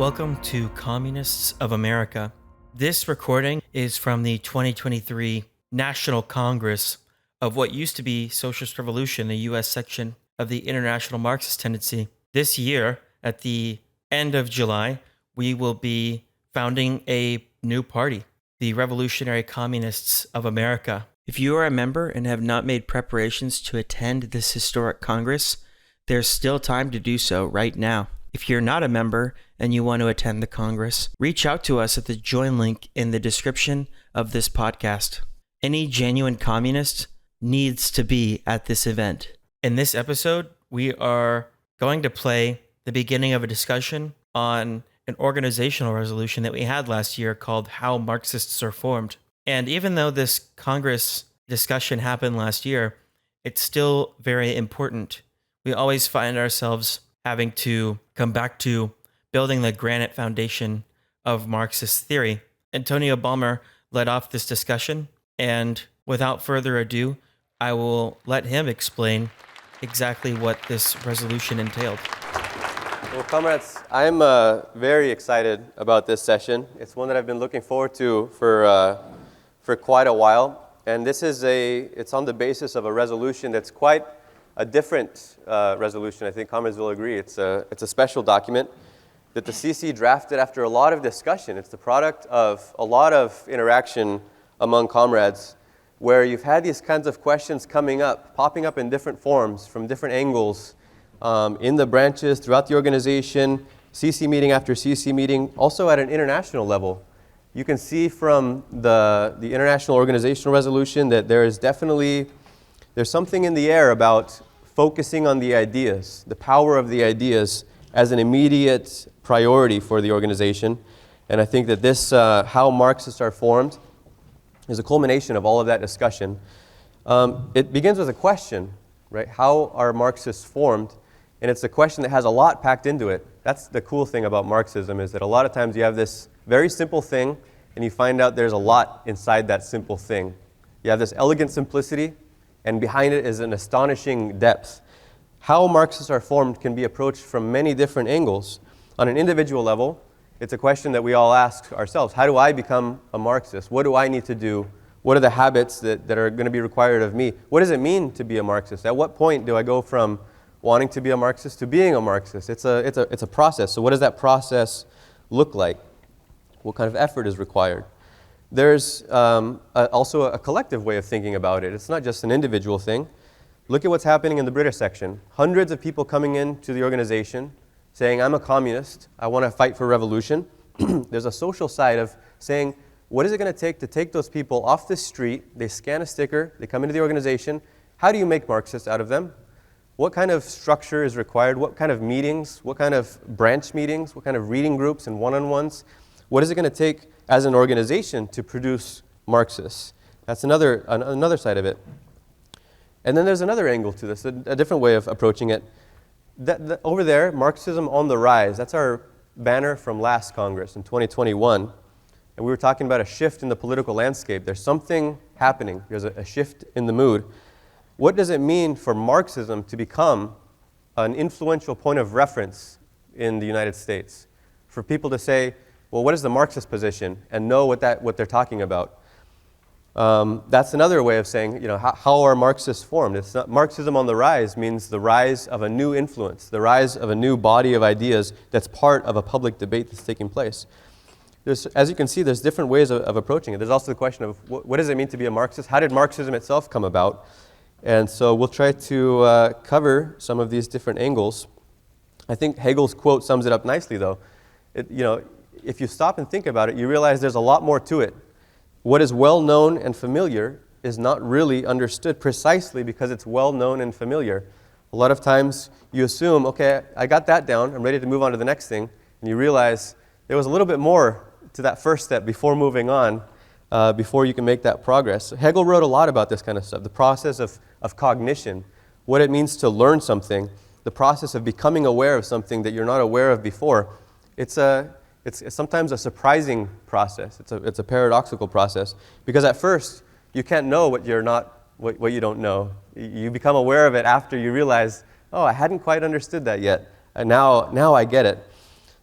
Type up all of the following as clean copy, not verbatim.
Welcome to Communists of America. This recording is from the 2023 National Congress of what used to be Socialist Revolution, the U.S. section of the International Marxist Tendency. This year, at the end of July, we will be founding a new party, the Revolutionary Communists of America. If you are a member and have not made preparations to attend this historic Congress, there's still time to do so right now. If you're not a member and you want to attend the Congress, reach out to us at the join link in the description of this podcast. Any genuine communist needs to be at this event. In this episode, we are going to play the beginning of a discussion on an organizational resolution that we had last year called How Marxists Are Formed. And even though this Congress discussion happened last year, it's still very important. We always find ourselves having to come back to building the granite foundation of Marxist theory. Antonio Balmer led off this discussion, and without further ado, I will let him explain exactly what this resolution entailed. Well, comrades, I'm very excited about this session. It's one that I've been looking forward to for quite a while, and it's on the basis of a resolution that's quite a different resolution. I think comrades will agree. It's a special document that the CC drafted after a lot of discussion. It's the product of a lot of interaction among comrades where you've had these kinds of questions popping up in different forms from different angles in the branches, throughout the organization, CC meeting after CC meeting, also at an international level. You can see from the international organizational resolution that there's something in the air about focusing on the ideas, the power of the ideas as an immediate priority for the organization. And I think that this, How Marxists Are Formed, is a culmination of all of that discussion. It begins with a question, right? How are Marxists formed? And it's a question that has a lot packed into it. That's the cool thing about Marxism, is that a lot of times you have this very simple thing, and you find out there's a lot inside that simple thing. You have this elegant simplicity, and behind it is an astonishing depth. How Marxists are formed can be approached from many different angles. On an individual level, it's a question that we all ask ourselves. How do I become a Marxist? What do I need to do? What are the habits that are going to be required of me? What does it mean to be a Marxist? At what point do I go from wanting to be a Marxist to being a Marxist? It's a process. So what does that process look like? What kind of effort is required? There's also a collective way of thinking about it. It's not just an individual thing. Look at what's happening in the British section. Hundreds of people coming into the organization saying, I'm a communist, I want to fight for revolution. There's a social side of saying, what is it going to take those people off the street? They scan a sticker, they come into the organization. How do you make Marxists out of them? What kind of structure is required? What kind of meetings? What kind of branch meetings? What kind of reading groups and one-on-ones? What is it going to take as an organization to produce Marxists? That's another side of it. And then there's another angle to this, a different way of approaching it. Over there, Marxism on the Rise, that's our banner from last Congress in 2021. And we were talking about a shift in the political landscape. There's something happening. There's a shift in the mood. What does it mean for Marxism to become an influential point of reference in the United States? For people to say, well, what is the Marxist position? And know what they're talking about. That's another way of saying, how are Marxists formed? It's not, Marxism on the rise means the rise of a new influence, the rise of a new body of ideas that's part of a public debate that's taking place. As you can see, there's different ways of approaching it. There's also the question of what does it mean to be a Marxist? How did Marxism itself come about? And so we'll try to cover some of these different angles. I think Hegel's quote sums it up nicely, though. If you stop and think about it, you realize there's a lot more to it. What is well known and familiar is not really understood precisely because it's well known and familiar. A lot of times you assume, okay, I got that down, I'm ready to move on to the next thing, and you realize there was a little bit more to that first step before moving on, before you can make that progress. Hegel wrote a lot about this kind of stuff, the process of cognition, what it means to learn something, the process of becoming aware of something that you're not aware of before. It's sometimes a surprising process. It's a paradoxical process because at first you can't know what you don't know. You become aware of it after you realize, oh, I hadn't quite understood that yet, and now I get it.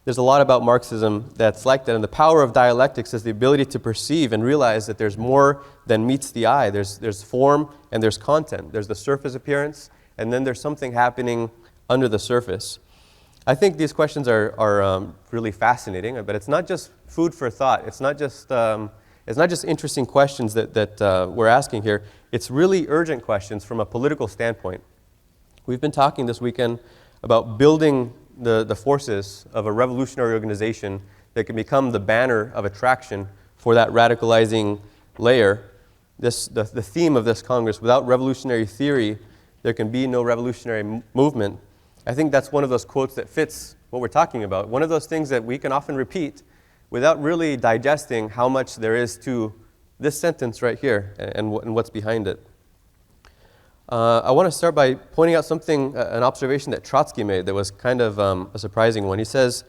There's a lot about Marxism that's like that. And the power of dialectics is the ability to perceive and realize that there's more than meets the eye. There's form and there's content. There's the surface appearance, and then there's something happening under the surface. I think these questions are really fascinating, but it's not just food for thought. It's not just interesting questions that we're asking here. It's really urgent questions from a political standpoint. We've been talking this weekend about building the forces of a revolutionary organization that can become the banner of attraction for that radicalizing layer. The theme of this Congress, without revolutionary theory, there can be no revolutionary movement. I think that's one of those quotes that fits what we're talking about. One of those things that we can often repeat without really digesting how much there is to this sentence right here and what's behind it. I want to start by pointing out something, an observation that Trotsky made that was kind of a surprising one. He says,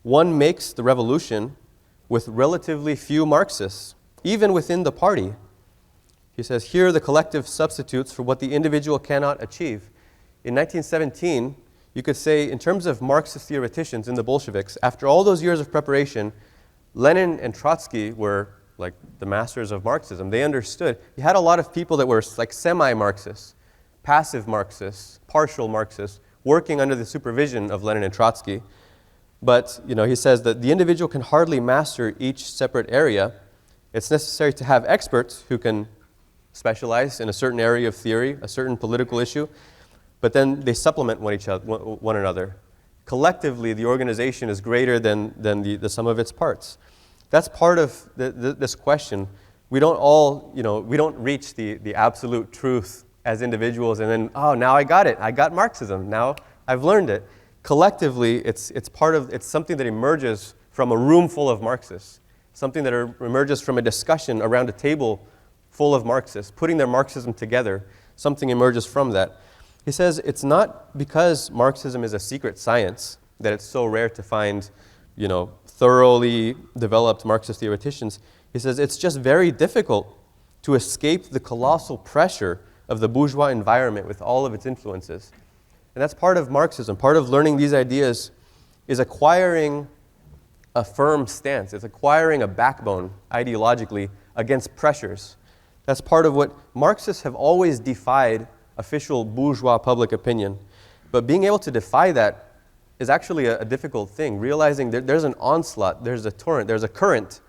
one makes the revolution with relatively few Marxists, even within the party. He says, here are the collective substitutes for what the individual cannot achieve. In 1917, you could say, in terms of Marxist theoreticians in the Bolsheviks, after all those years of preparation, Lenin and Trotsky were like the masters of Marxism. They understood. You had a lot of people that were like semi-Marxists, passive Marxists, partial Marxists, working under the supervision of Lenin and Trotsky. But he says that the individual can hardly master each separate area. It's necessary to have experts who can specialize in a certain area of theory, a certain political issue, but then they supplement one another. Collectively, the organization is greater than the sum of its parts. That's part of this question. We don't all, we don't reach the absolute truth as individuals and then, oh, now I got it. I got Marxism. Now I've learned it. Collectively, it's something that emerges from a room full of Marxists, something that emerges from a discussion around a table full of Marxists, putting their Marxism together. Something emerges from that. He says it's not because Marxism is a secret science that it's so rare to find, thoroughly developed Marxist theoreticians. He says it's just very difficult to escape the colossal pressure of the bourgeois environment with all of its influences. And that's part of Marxism. Part of learning these ideas is acquiring a firm stance. It's acquiring a backbone ideologically against pressures. That's part of what Marxists have always defied official bourgeois public opinion. But being able to defy that is actually a difficult thing, realizing that there's an onslaught, there's a torrent, there's a current.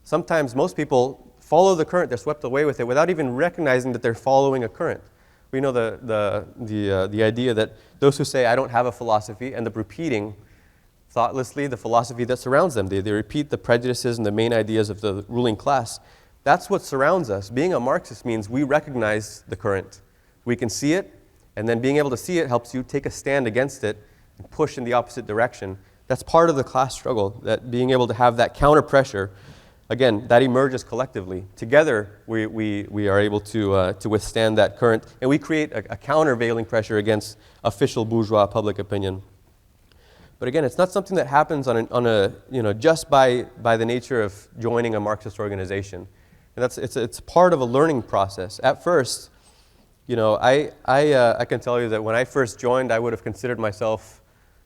Sometimes most people follow the current, they're swept away with it without even recognizing that they're following a current. We know the idea that those who say, I don't have a philosophy, end up repeating thoughtlessly the philosophy that surrounds them. They repeat the prejudices and the main ideas of the ruling class. That's what surrounds us. Being a Marxist means we recognize the current. We can see it, and then being able to see it helps you take a stand against it and push in the opposite direction. That's part of the class struggle, that being able to have that counter pressure, again, that emerges collectively. Together, we are able to withstand that current, and we create a countervailing pressure against official bourgeois public opinion. But again, it's not something that happens just by the nature of joining a Marxist organization. And it's part of a learning process. At first, I can tell you that when I first joined, I would have considered myself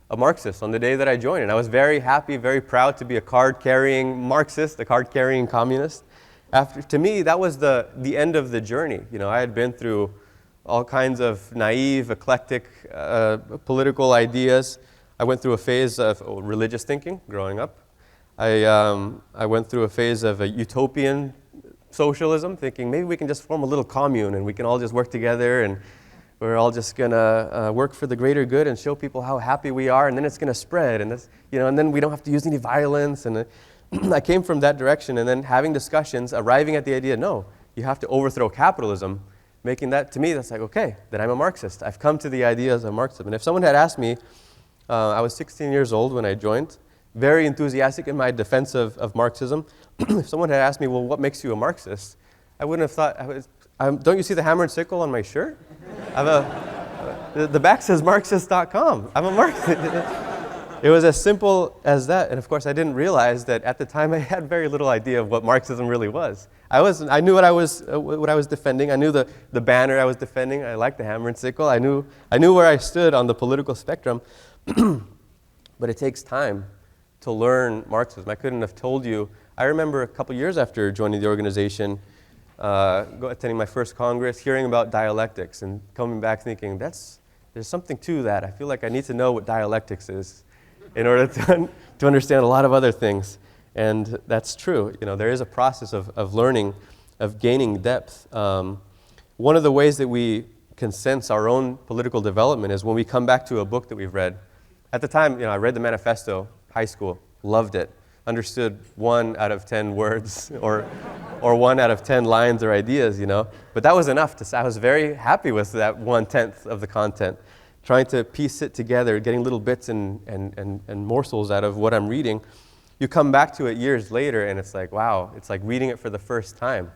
a Marxist on the day that I joined. And I was very happy, very proud to be a card-carrying Marxist, a card-carrying communist. To me, that was the end of the journey. I had been through all kinds of naive, eclectic political ideas. I went through a phase of religious thinking growing up. I went through a phase of a utopian socialism, thinking maybe we can just form a little commune and we can all just work together and we're all just going to work for the greater good and show people how happy we are, and then it's going to spread, and and then we don't have to use any violence. And I came from that direction, and then having discussions, arriving at the idea, no, you have to overthrow capitalism, making that, to me, that's like, okay, then I'm a Marxist. I've come to the ideas of Marxism. And if someone had asked me, I was 16 years old when I joined, very enthusiastic in my defense of Marxism. If someone had asked me, well, what makes you a Marxist? I wouldn't have thought, don't you see the hammer and sickle on my shirt? The back says Marxist.com. I'm a Marxist. It was as simple as that. And of course, I didn't realize that at the time I had very little idea of what Marxism really was. I knew what I was defending. I knew the banner I was defending. I liked the hammer and sickle. I knew where I stood on the political spectrum. But it takes time to learn Marxism. I couldn't have told you. I remember a couple years after joining the organization, attending my first Congress, hearing about dialectics and coming back thinking, there's something to that. I feel like I need to know what dialectics is in order to understand a lot of other things. And that's true. There is a process of learning, of gaining depth. One of the ways that we can sense our own political development is when we come back to a book that we've read. At the time, I read the manifesto, high school, loved it, understood 1 out of 10 words or 1 out of 10 lines or ideas, But that was enough. I was very happy with that 1/10 of the content. Trying to piece it together, getting little bits and morsels out of what I'm reading. You come back to it years later and it's like, wow, it's like reading it for the first time.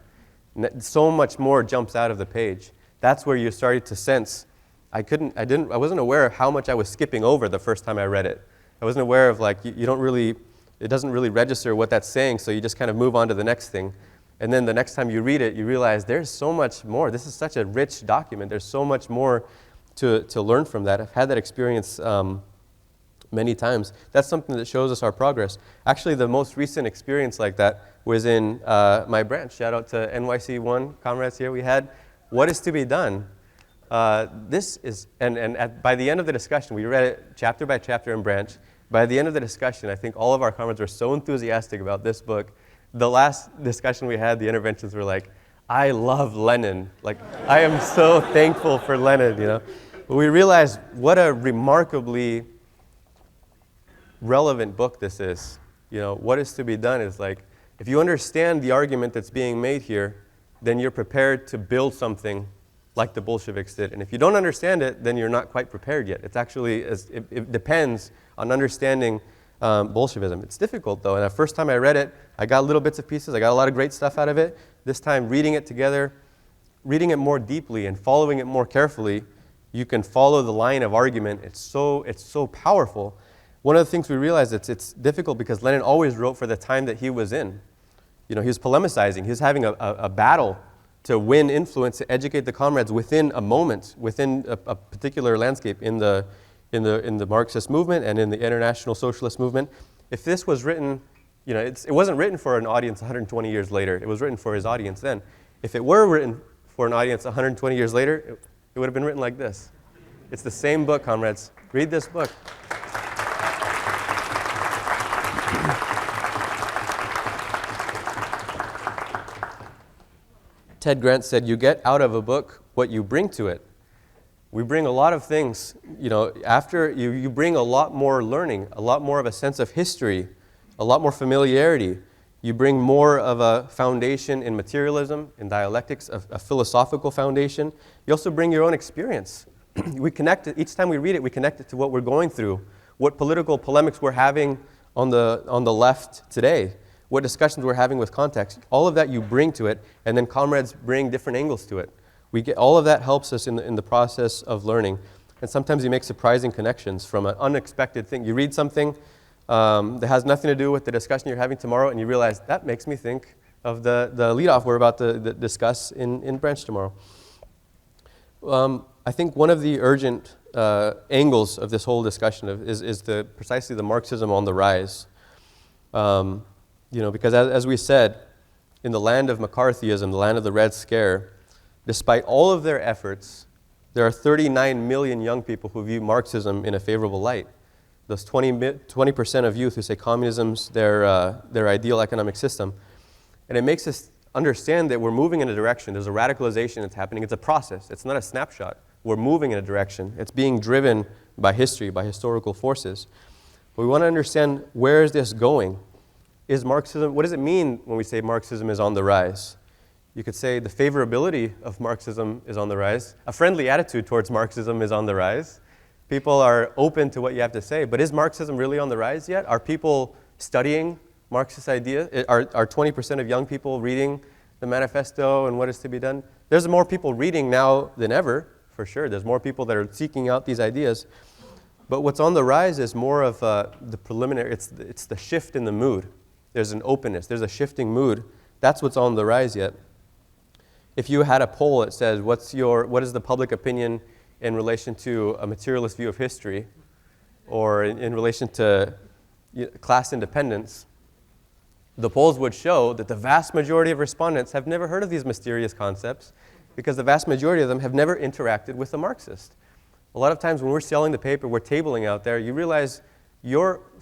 So much more jumps out of the page. That's where you started to sense. I wasn't aware of how much I was skipping over the first time I read it. I wasn't aware of it doesn't really register what that's saying, so you just kind of move on to the next thing. And then the next time you read it, you realize there's so much more. This is such a rich document. There's so much more to learn from that. I've had that experience many times. That's something that shows us our progress. Actually, the most recent experience like that was in my branch. Shout out to NYC1 comrades here. We had What is to be Done. By the end of the discussion, we read it chapter by chapter in branch. By the end of the discussion, I think all of our comrades were so enthusiastic about this book. The last discussion we had, the interventions were like, I love Lenin. I am so thankful for Lenin, But we realized what a remarkably relevant book this is. What is to be done is if you understand the argument that's being made here, then you're prepared to build something like the Bolsheviks did. And if you don't understand it, then you're not quite prepared yet. It's actually, it depends on understanding Bolshevism. It's difficult though, and the first time I read it, I got little bits and pieces, I got a lot of great stuff out of it. This time reading it together, reading it more deeply and following it more carefully, you can follow the line of argument. It's so powerful. One of the things we realized, it's difficult because Lenin always wrote for the time that he was in. He was polemicizing, he was having a battle to win influence, to educate the comrades within a moment, within a particular landscape in the Marxist movement and in the international socialist movement. If this was written, it wasn't written for an audience 120 years later. It was written for his audience then. If it were written for an audience 120 years later, it would have been written like this. It's the same book, comrades. Read this book. Ted Grant said, you get out of a book what you bring to it. We bring a lot of things, after you bring a lot more learning, a lot more of a sense of history, a lot more familiarity. You bring more of a foundation in materialism, in dialectics, a philosophical foundation. You also bring your own experience. We connect it, each time we read it, we connect it to what we're going through, what political polemics we're having on the left today, what discussions we're having with context. All of that you bring to it, and then comrades bring different angles to it. All of that helps us in the process of learning. And sometimes you make surprising connections from an unexpected thing. You read something that has nothing to do with the discussion you're having tomorrow, and you realize, that makes me think of the leadoff we're about to discuss in branch tomorrow. I think one of the urgent angles of this whole discussion is precisely the Marxism on the rise. Because as we said, in the land of McCarthyism, the land of the Red Scare, despite all of their efforts, there are 39 million young people who view Marxism in a favorable light. Those 20% of youth who say communism's their ideal economic system. And it makes us understand that we're moving in a direction. There's a radicalization that's happening. It's a process. It's not a snapshot. We're moving in a direction. It's being driven by history, by historical forces. But we want to understand, where is this going? Is Marxism, what does it mean when we say Marxism is on the rise? You could say the favorability of Marxism is on the rise. A friendly attitude towards Marxism is on the rise. People are open to what you have to say. But is Marxism really on the rise yet? Are people studying Marxist ideas? Are 20% of young people reading the manifesto and what is to be done? There's more people reading now than ever, for sure. There's more people that are seeking out these ideas. But what's on the rise is more of the preliminary, it's the shift in the mood. There's an openness, there's a shifting mood. That's what's on the rise yet. If you had a poll that says, what is the public opinion in relation to a materialist view of history, or in relation to class independence, the polls would show that the vast majority of respondents have never heard of these mysterious concepts because the vast majority of them have never interacted with a Marxist. A lot of times when we're selling the paper, we're tabling out there, you realize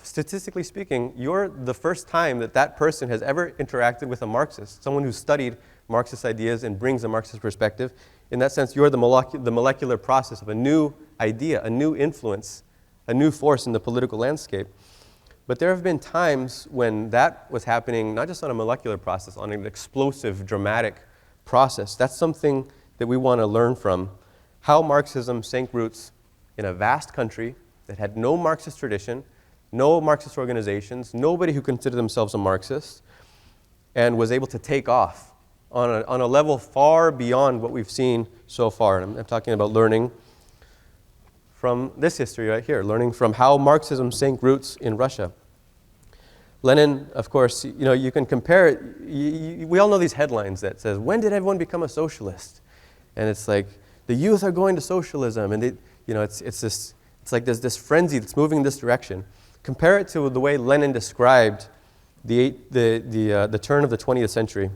statistically speaking, you're the first time that that person has ever interacted with a Marxist, someone who's studied Marxist ideas and brings a Marxist perspective. In that sense, you're the molecular process of a new idea, a new influence, a new force in the political landscape. But there have been times when that was happening, not just on a molecular process, on an explosive, dramatic process. That's something that we want to learn from. How Marxism sank roots in a vast country that had no Marxist tradition, no Marxist organizations, nobody who considered themselves a Marxist, and was able to take off on a level far beyond what we've seen so far. And I'm talking about learning from this history right here, learning from how Marxism sank roots in Russia. Lenin, of course, you can compare it. We all know these headlines that says, when did everyone become a socialist? And it's like, the youth are going to socialism, and it's like there's this frenzy that's moving in this direction. Compare it to the way Lenin described the turn of the 20th century.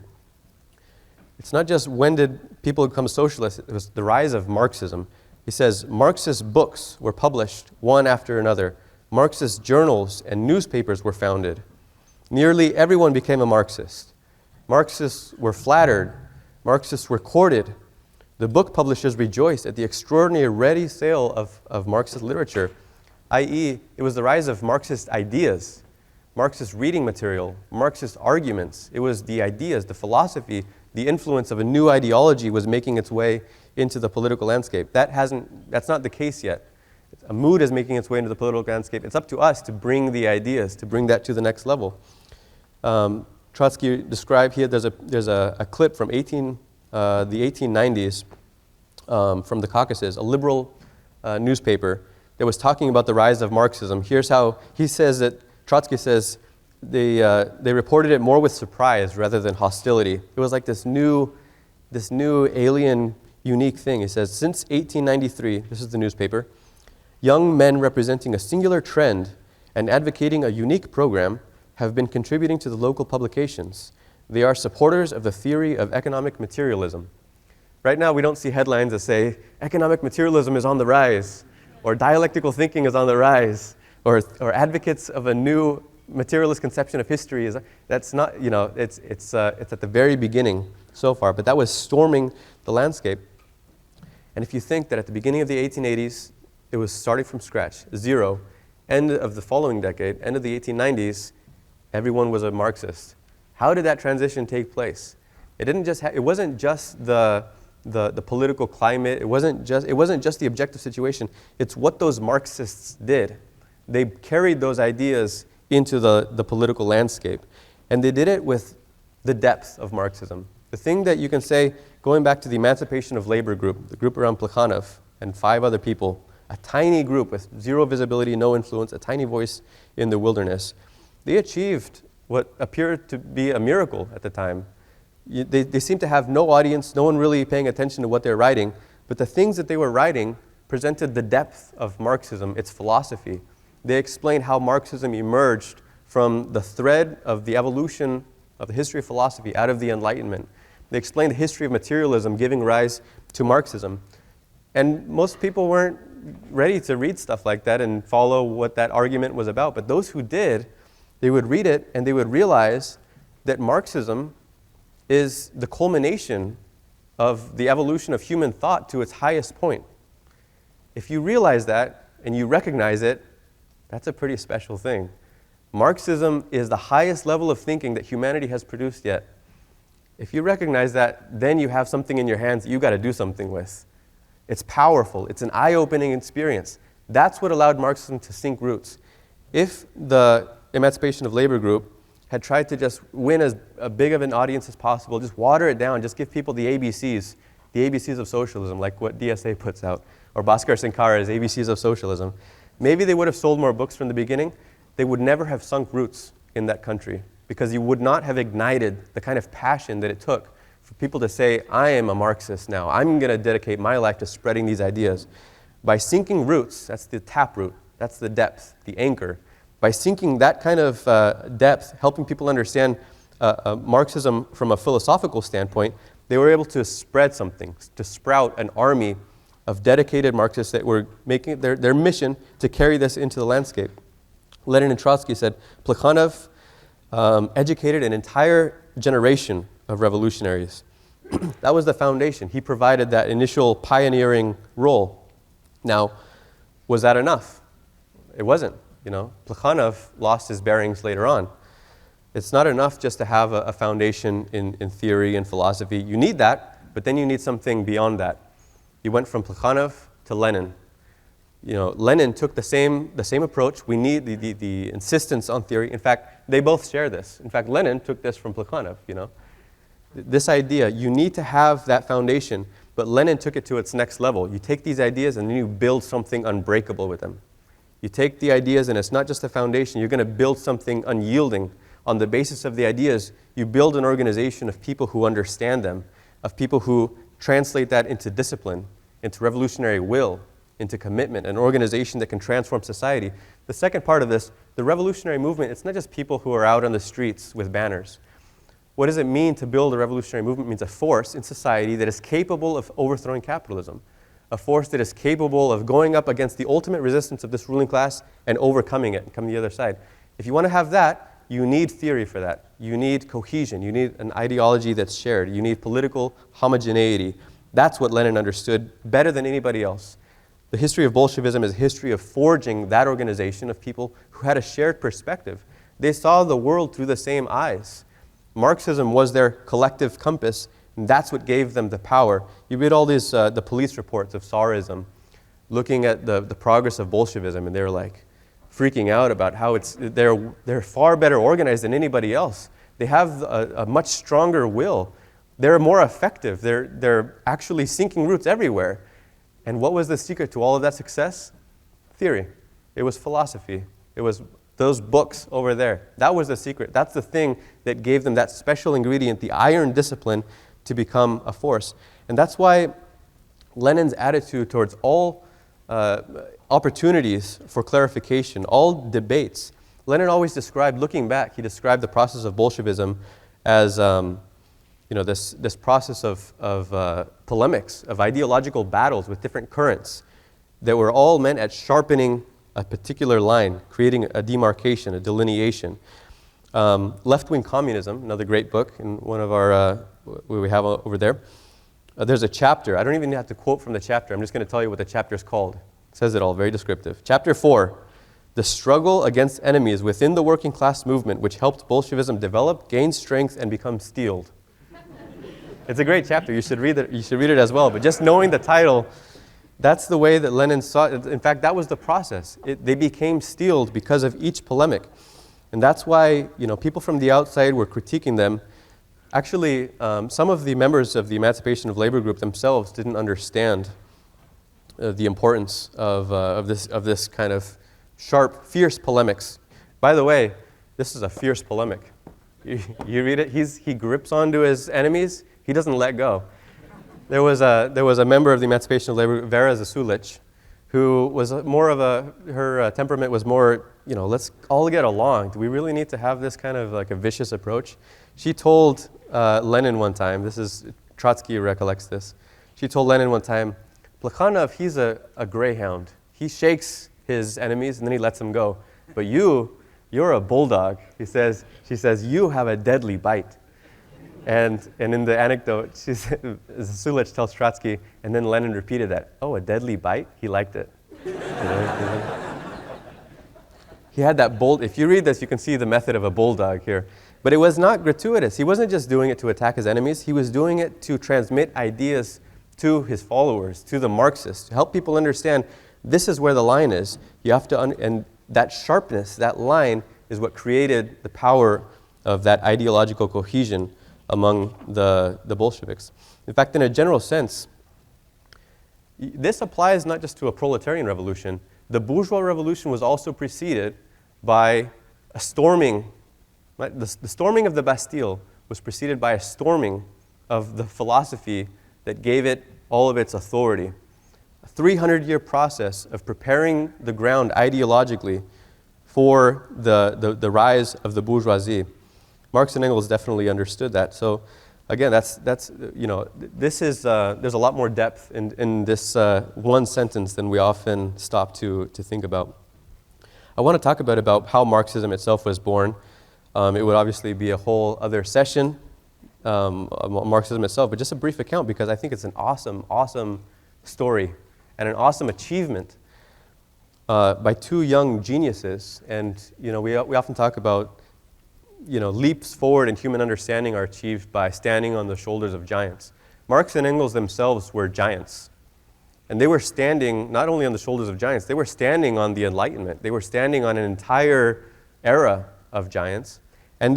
It's not just when did people become socialists, it was the rise of Marxism. He says, Marxist books were published one after another. Marxist journals and newspapers were founded. Nearly everyone became a Marxist. Marxists were flattered. Marxists were courted. The book publishers rejoiced at the extraordinary ready sale of Marxist literature, i.e., it was the rise of Marxist ideas, Marxist reading material, Marxist arguments. It was the ideas, the philosophy, the influence of a new ideology was making its way into the political landscape. That's not the case yet. A mood is making its way into the political landscape. It's up to us to bring the ideas, to bring that to the next level. Trotsky described here, there's a clip from the 1890s from the Caucasus, a liberal newspaper that was talking about the rise of Marxism. Here's how he says that, Trotsky says, they reported it more with surprise rather than hostility. It was like this new alien, unique thing. He says, since 1893, this is the newspaper, young men representing a singular trend and advocating a unique program have been contributing to the local publications. They are supporters of the theory of economic materialism. Right now, we don't see headlines that say, economic materialism is on the rise, or dialectical thinking is on the rise, or advocates of a new materialist conception of history. That's not, it's at the very beginning so far, but that was storming the landscape. And if you think that at the beginning of the 1880s, it was starting from scratch, zero, end of the following decade, end of the 1890s, everyone was a Marxist. How did that transition take place? It wasn't just the political climate. It wasn't just the objective situation. It's what those Marxists did. They carried those ideas into the political landscape. And they did it with the depth of Marxism. The thing that you can say, going back to the Emancipation of Labor group, the group around Plekhanov and 5 other people, a tiny group with zero visibility, no influence, a tiny voice in the wilderness, they achieved what appeared to be a miracle at the time. They seemed to have no audience, no one really paying attention to what they're writing, but the things that they were writing presented the depth of Marxism, its philosophy. They explained how Marxism emerged from the thread of the evolution of the history of philosophy out of the Enlightenment. They explained the history of materialism giving rise to Marxism. And most people weren't ready to read stuff like that and follow what that argument was about. But those who did, they would read it and they would realize that Marxism is the culmination of the evolution of human thought to its highest point. If you realize that and you recognize it, that's a pretty special thing. Marxism is the highest level of thinking that humanity has produced yet. If you recognize that, then you have something in your hands that you got to do something with. It's powerful. It's an eye-opening experience. That's what allowed Marxism to sink roots. If the Emancipation of Labor group had tried to just win as big of an audience as possible, just water it down, just give people the ABCs of socialism, like what DSA puts out, or Bhaskar Sankara's ABCs of socialism, maybe they would have sold more books from the beginning. They would never have sunk roots in that country because you would not have ignited the kind of passion that it took for people to say, I am a Marxist now. I'm going to dedicate my life to spreading these ideas. By sinking roots, that's the taproot, that's the depth, the anchor. By sinking that kind of depth, helping people understand Marxism from a philosophical standpoint, they were able to spread something, to sprout an army of dedicated Marxists that were making it their mission to carry this into the landscape. Lenin and Trotsky said, Plekhanov educated an entire generation of revolutionaries. That was the foundation. He provided that initial pioneering role. Now, was that enough? It wasn't. Plekhanov lost his bearings later on. It's not enough just to have a foundation in theory and philosophy. You need that, but then you need something beyond that. You went from Plekhanov to Lenin. Lenin took the same approach. We need the insistence on theory. In fact, they both share this. In fact, Lenin took this from Plekhanov, This idea, you need to have that foundation, but Lenin took it to its next level. You take these ideas and then you build something unbreakable with them. You take the ideas and it's not just a foundation, you're going to build something unyielding. On the basis of the ideas, you build an organization of people who understand them, of people who translate that into discipline, into revolutionary will, into commitment, an organization that can transform society. The second part of this, the revolutionary movement, it's not just people who are out on the streets with banners. What does it mean to build a revolutionary movement? It means a force in society that is capable of overthrowing capitalism, a force that is capable of going up against the ultimate resistance of this ruling class and overcoming it and coming to the other side. If you want to have that, you need theory for that. You need cohesion. You need an ideology that's shared. You need political homogeneity. That's what Lenin understood better than anybody else. The history of Bolshevism is a history of forging that organization of people who had a shared perspective. They saw the world through the same eyes. Marxism was their collective compass, and that's what gave them the power. You read all these the police reports of Tsarism, looking at the progress of Bolshevism, and they're like freaking out about how they're far better organized than anybody else. They have a much stronger will. They're more effective. They're actually sinking roots everywhere. And what was the secret to all of that success? Theory. It was philosophy. It was those books over there. That was the secret. That's the thing that gave them that special ingredient, the iron discipline, to become a force. And that's why Lenin's attitude towards all opportunities for clarification, all debates, Lenin always described, looking back, he described the process of Bolshevism as this process of polemics, of ideological battles with different currents that were all meant at sharpening a particular line, creating a demarcation, a delineation. Left-wing Communism, another great book, in one of our, we have over there. There's a chapter. I don't even have to quote from the chapter. I'm just going to tell you what the chapter is called. It says it all, very descriptive. Chapter 4, the struggle against enemies within the working class movement which helped Bolshevism develop, gain strength, and become steeled. It's a great chapter. You should read it. You should read it as well. But just knowing the title, that's the way that Lenin saw it. In fact, that was the process. They became steeled because of each polemic. And that's why people from the outside were critiquing them. Actually, some of the members of the Emancipation of Labor group themselves didn't understand the importance of this kind of sharp, fierce polemics. By the way, this is a fierce polemic. You read it. He grips onto his enemies. He doesn't let go. There was a member of the Emancipation of Labor, Vera Zasulich, who was more of her temperament was more, let's all get along. Do we really need to have this kind of like a vicious approach? She told Lenin one time, Trotsky recollects this, she told Lenin one time, Plekhanov, he's a greyhound. He shakes his enemies and then he lets them go. But you're a bulldog. She says, you have a deadly bite. And in the anecdote, Zasulich tells Trotsky, and then Lenin repeated that. Oh, a deadly bite? He liked it. He had that bold, if you read this, you can see the method of a bulldog here. But it was not gratuitous. He wasn't just doing it to attack his enemies. He was doing it to transmit ideas to his followers, to the Marxists, to help people understand this is where the line is. You have to, and that sharpness, that line, is what created the power of that ideological cohesion among the Bolsheviks. In fact, in a general sense, this applies not just to a proletarian revolution. The bourgeois revolution was also preceded by a storming. Right? The storming of the Bastille was preceded by a storming of the philosophy that gave it all of its authority. A 300-year process of preparing the ground ideologically for the rise of the bourgeoisie. Marx and Engels definitely understood that. So again, that's you know, this is there's a lot more depth in this one sentence than we often stop to think about. I want to talk about how Marxism itself was born. It would obviously be a whole other session, Marxism itself, but just a brief account because I think it's an awesome story and an awesome achievement by two young geniuses. And you know, we often talk about, you know, leaps forward in human understanding are achieved by standing on the shoulders of giants. Marx and Engels themselves were giants. And they were standing not only on the shoulders of giants, they were standing on the Enlightenment. They were standing on an entire era of giants. And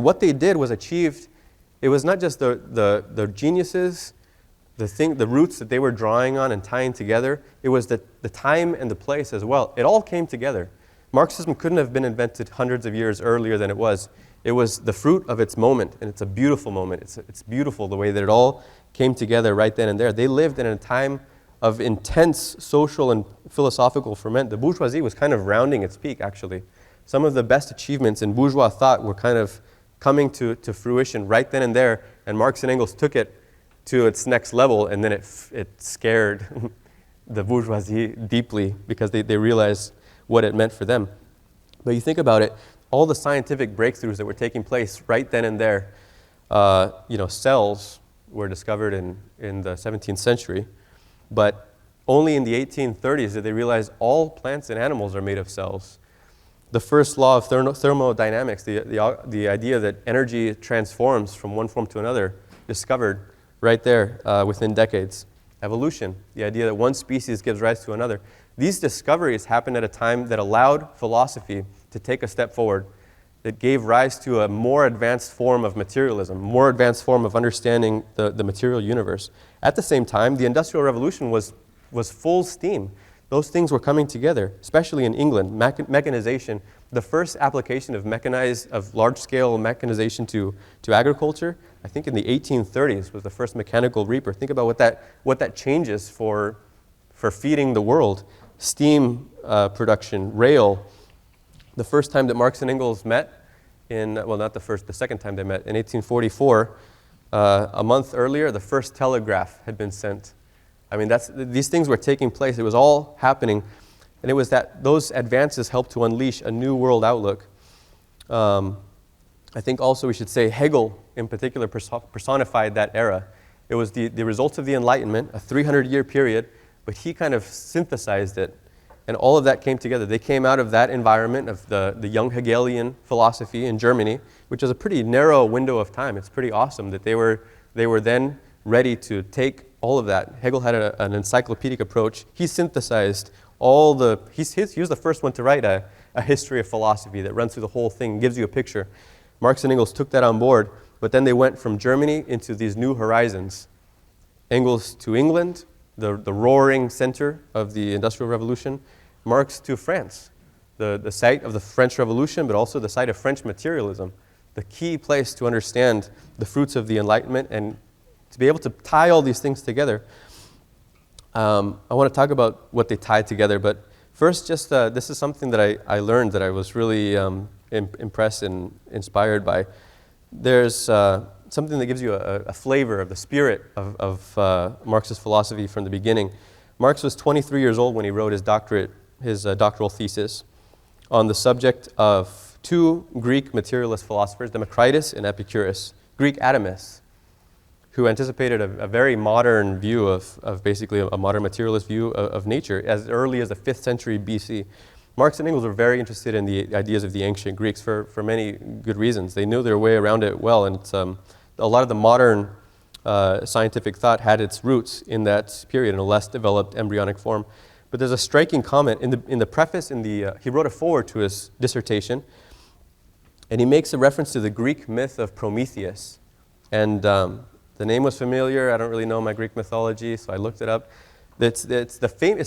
what they did was achieved. It was not just the geniuses, the roots that they were drawing on and tying together. It was the time and the place as well. It all came together. Marxism couldn't have been invented hundreds of years earlier than it was. It was the fruit of its moment, and it's a beautiful moment. It's beautiful the way that it all came together right then and there. They lived in a time of intense social and philosophical ferment. The bourgeoisie was kind of rounding its peak, actually. Some of the best achievements in bourgeois thought were kind of coming to fruition right then and there, and Marx and Engels took it to its next level, and then it scared the bourgeoisie deeply because they realized what it meant for them. But you think about it, all the scientific breakthroughs that were taking place right then and there, you know, cells were discovered in the 17th century, but only in the 1830s did they realize all plants and animals are made of cells. The first law of thermodynamics, the idea that energy transforms from one form to another, discovered right there within decades. Evolution, the idea that one species gives rise to another. These discoveries happened at a time that allowed philosophy to take a step forward, that gave rise to a more advanced form of materialism, more advanced form of understanding the material universe. At the same time, the Industrial Revolution was full steam. Those things were coming together, especially in England. Mechanization, the first application of large-scale mechanization to agriculture, I think in the 1830s was the first mechanical reaper. Think about what that changes for feeding the world. Steam production, rail. The first time that Marx and Engels met, the second time they met, in 1844, a month earlier, the first telegraph had been sent. I mean, these things were taking place. It was all happening. And it was that those advances helped to unleash a new world outlook. I think also we should say Hegel, in particular, personified that era. It was the results of the Enlightenment, a 300-year period, but he kind of synthesized it. And all of that came together. They came out of that environment of the young Hegelian philosophy in Germany, which is a pretty narrow window of time. It's pretty awesome that they were then ready to take all of that. Hegel had an encyclopedic approach. He synthesized he was the first one to write a history of philosophy that runs through the whole thing, gives you a picture. Marx and Engels took that on board, but then they went from Germany into these new horizons. Engels to England, the roaring center of the Industrial Revolution. Marx to France, the site of the French Revolution, but also the site of French materialism, the key place to understand the fruits of the Enlightenment and to be able to tie all these things together. I want to talk about what they tied together, but first, this is something that I learned that I was really impressed and inspired by. There's something that gives you a flavor of the spirit of Marxist philosophy from the beginning. Marx was 23 years old when he wrote his doctoral thesis on the subject of two Greek materialist philosophers, Democritus and Epicurus, Greek atomists, who anticipated a very modern view of basically a modern materialist view of nature as early as the 5th century BC. Marx and Engels were very interested in the ideas of the ancient Greeks for many good reasons. They knew their way around it well, and a lot of the modern scientific thought had its roots in that period in a less developed embryonic form. But there's a striking comment in the preface. He wrote a foreword to his dissertation, and he makes a reference to the Greek myth of Prometheus. And the name was familiar. I don't really know my Greek mythology, so I looked it up. It's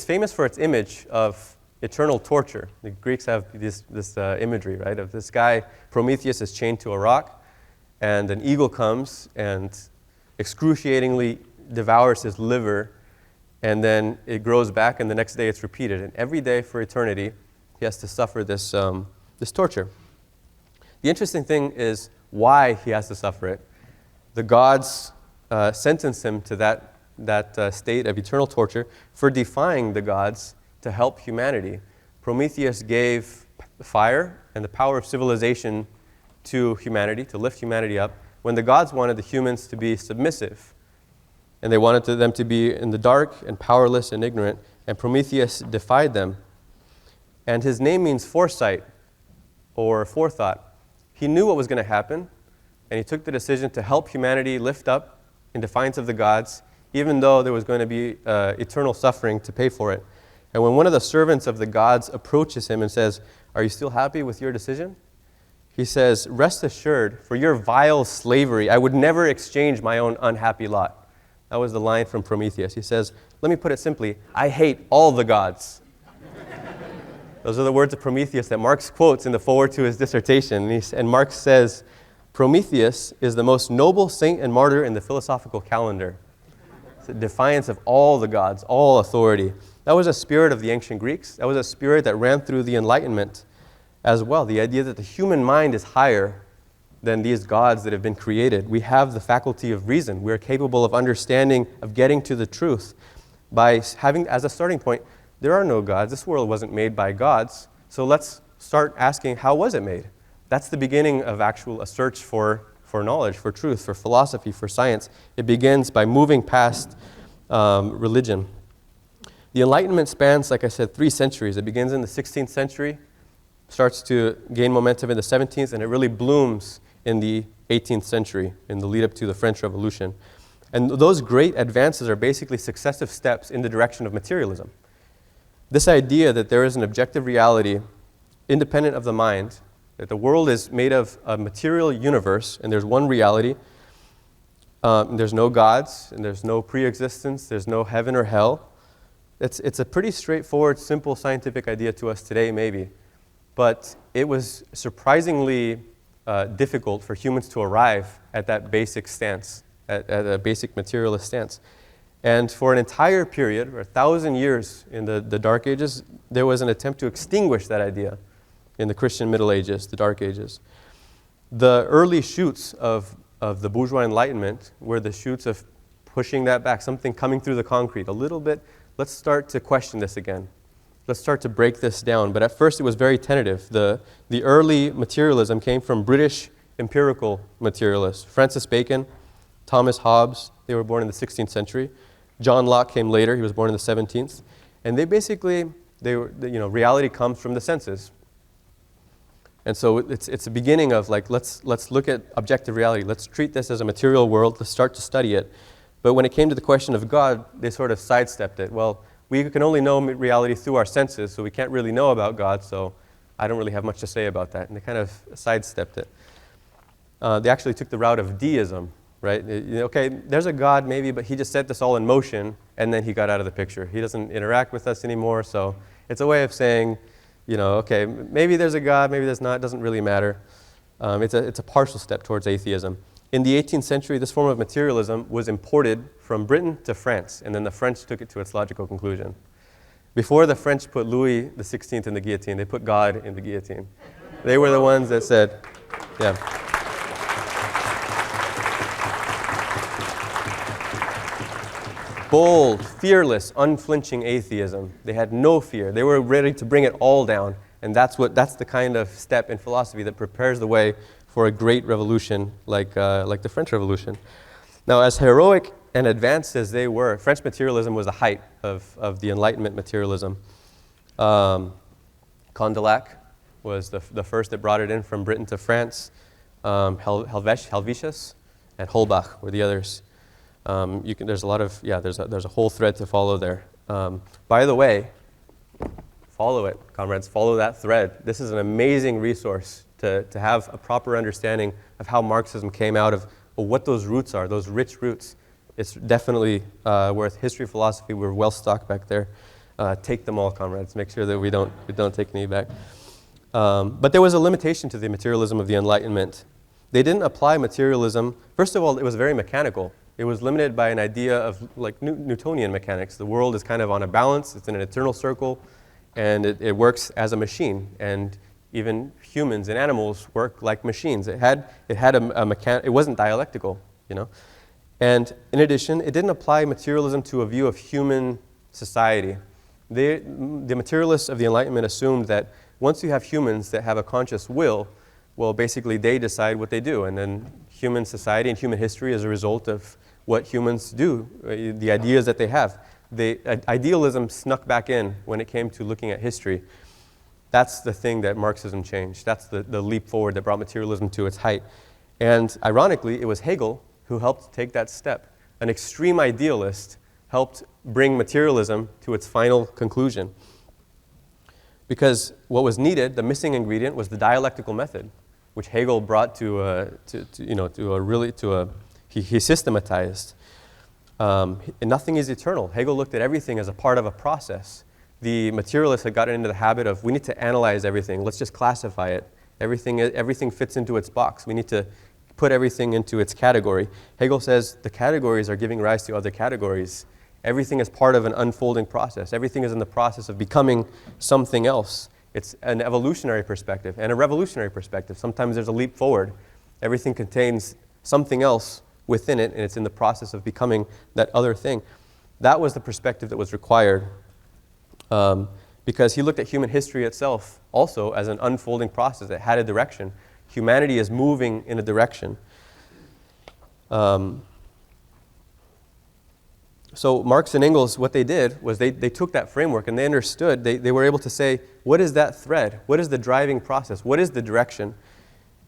famous for its image of eternal torture. The Greeks have this imagery, right, of this guy, Prometheus, is chained to a rock, and an eagle comes and excruciatingly devours his liver, and then it grows back, and the next day it's repeated. And every day for eternity, he has to suffer this this torture. The interesting thing is why he has to suffer it. The gods sentence him to that state of eternal torture for defying the gods to help humanity. Prometheus gave fire and the power of civilization to humanity, to lift humanity up, when the gods wanted the humans to be submissive. And they wanted them to be in the dark and powerless and ignorant, and Prometheus defied them. And his name means foresight or forethought. He knew what was going to happen, and he took the decision to help humanity lift up in defiance of the gods, even though there was going to be eternal suffering to pay for it. And when one of the servants of the gods approaches him and says, "Are you still happy with your decision?" He says, "Rest assured, for your vile slavery, I would never exchange my own unhappy lot." That was the line from Prometheus. He says, let me put it simply, I hate all the gods. Those are the words of Prometheus that Marx quotes in the foreword to his dissertation. And Marx says, Prometheus is the most noble saint and martyr in the philosophical calendar. It's a defiance of all the gods, all authority. That was a spirit of the ancient Greeks. That was a spirit that ran through the Enlightenment as well. The idea that the human mind is higher than these gods that have been created. We have the faculty of reason. We are capable of understanding, of getting to the truth by having as a starting point, there are no gods. This world wasn't made by gods. So let's start asking, how was it made? That's the beginning of a search for knowledge, for truth, for philosophy, for science. It begins by moving past religion. The Enlightenment spans, like I said, 3 centuries. It begins in the 16th century, starts to gain momentum in the 17th, and it really blooms in the 18th century, in the lead up to the French Revolution. And those great advances are basically successive steps in the direction of materialism. This idea that there is an objective reality independent of the mind, that the world is made of a material universe, and there's one reality, and there's no gods, and there's no pre-existence, there's no heaven or hell. It's a pretty straightforward, simple scientific idea to us today, maybe. But it was surprisingly difficult for humans to arrive at that basic stance, at a basic materialist stance. And for an entire period, or 1,000 years in the Dark Ages, there was an attempt to extinguish that idea in the Christian Middle Ages, the Dark Ages. The early shoots of the bourgeois Enlightenment were the shoots of pushing that back, something coming through the concrete a little bit. Let's start to question this again. Let's start to break this down. But at first it was very tentative. The early materialism came from British empirical materialists. Francis Bacon, Thomas Hobbes, they were born in the 16th century. John Locke came later, he was born in the 17th. And reality comes from the senses. And so it's a beginning of like, let's look at objective reality. Let's treat this as a material world. Let's start to study it. But when it came to the question of God, they sort of sidestepped it. Well, we can only know reality through our senses, so we can't really know about God, so I don't really have much to say about that. And they kind of sidestepped it. They actually took the route of deism, right? Okay, there's a God maybe, but he just set this all in motion, and then he got out of the picture. He doesn't interact with us anymore, so it's a way of saying, okay, maybe there's a God, maybe there's not, it doesn't really matter. It's a partial step towards atheism. In the 18th century, this form of materialism was imported from Britain to France, and then the French took it to its logical conclusion. Before the French put Louis XVI in the guillotine, they put God in the guillotine. They were the ones that said, yeah. Bold, fearless, unflinching atheism. They had no fear. They were ready to bring it all down, and that's the kind of step in philosophy that prepares the way for a great revolution like the French Revolution. Now, as heroic and advanced as they were, French materialism was the height of the Enlightenment materialism. Condillac was the first that brought it in from Britain to France. Helvetius and Holbach were the others. There's a whole thread to follow there. By the way, follow it, comrades. Follow that thread. This is an amazing resource to have a proper understanding of how Marxism came out of, what those roots are, those rich roots. It's definitely worth history, philosophy. We're well stocked back there. Take them all, comrades. Make sure that we don't take any back. But there was a limitation to the materialism of the Enlightenment. They didn't apply materialism. First of all, it was very mechanical. It was limited by an idea of like Newtonian mechanics. The world is kind of on a balance. It's in an eternal circle, and it works as a machine. And even humans and animals work like machines. It had it wasn't dialectical, you know. And in addition, it didn't apply materialism to a view of human society. The materialists of the Enlightenment assumed that once you have humans that have a conscious will, well, basically they decide what they do, and then human society and human history is a result of what humans do, the ideas that they have. Idealism snuck back in when it came to looking at history. That's the thing that Marxism changed. That's the leap forward that brought materialism to its height. And ironically, it was Hegel who helped take that step. An extreme idealist helped bring materialism to its final conclusion. Because what was needed, the missing ingredient, was the dialectical method, which Hegel brought he systematized. And nothing is eternal. Hegel looked at everything as a part of a process. The materialists had gotten into the habit of, we need to analyze everything. Let's just classify it. Everything fits into its box. We need to put everything into its category. Hegel says the categories are giving rise to other categories. Everything is part of an unfolding process. Everything is in the process of becoming something else. It's an evolutionary perspective and a revolutionary perspective. Sometimes there's a leap forward. Everything contains something else within it, and it's in the process of becoming that other thing. That was the perspective that was required, because he looked at human history itself also as an unfolding process. It had a direction. Humanity is moving in a direction. So Marx and Engels, what they did was they took that framework and they understood, they were able to say, what is that thread? What is the driving process? What is the direction?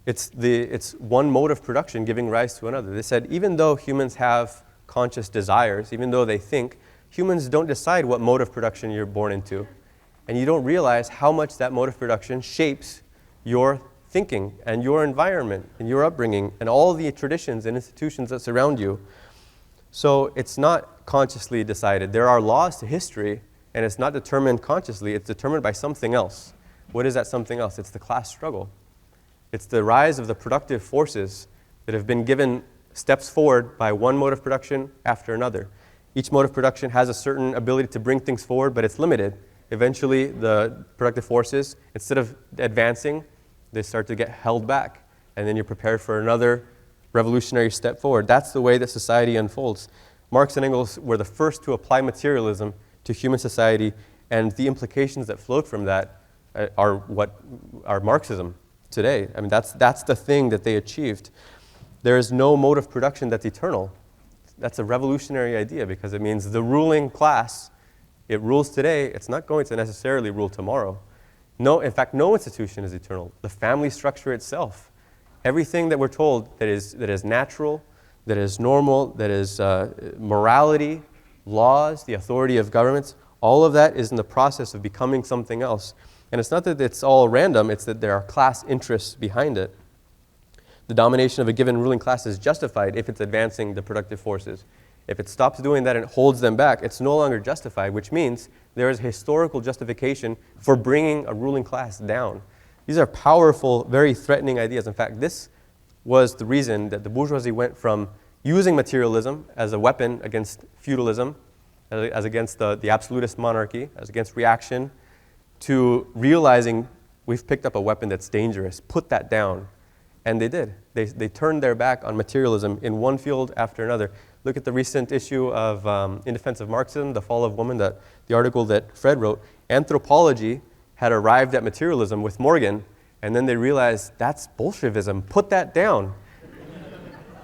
It's one mode of production giving rise to another. They said, even though humans have conscious desires, even though they think, humans don't decide what mode of production you're born into. And you don't realize how much that mode of production shapes your thinking and your environment and your upbringing and all the traditions and institutions that surround you. So it's not consciously decided. There are laws to history, and it's not determined consciously. It's determined by something else. What is that something else? It's the class struggle. It's the rise of the productive forces that have been given steps forward by one mode of production after another. Each mode of production has a certain ability to bring things forward, but it's limited. Eventually, the productive forces, instead of advancing, they start to get held back, and then you're prepared for another revolutionary step forward. That's the way that society unfolds. Marx and Engels were the first to apply materialism to human society, and the implications that flowed from that are what are Marxism today. I mean, that's the thing that they achieved. There is no mode of production that's eternal. That's a revolutionary idea, because it means the ruling class, it rules today, it's not going to necessarily rule tomorrow. No, in fact, no institution is eternal. The family structure itself, everything that we're told that is natural, that is normal, that is morality, laws, the authority of governments, all of that is in the process of becoming something else. And it's not that it's all random, it's that there are class interests behind it. The domination of a given ruling class is justified if it's advancing the productive forces. If it stops doing that and it holds them back, it's no longer justified, which means there is historical justification for bringing a ruling class down. These are powerful, very threatening ideas. In fact, this was the reason that the bourgeoisie went from using materialism as a weapon against feudalism, as against the absolutist monarchy, as against reaction, to realizing we've picked up a weapon that's dangerous, put that down. And they did. They turned their back on materialism in one field after another. Look at the recent issue of In Defense of Marxism, The Fall of Woman, the article that Fred wrote. Anthropology had arrived at materialism with Morgan, and then they realized that's Bolshevism. Put that down.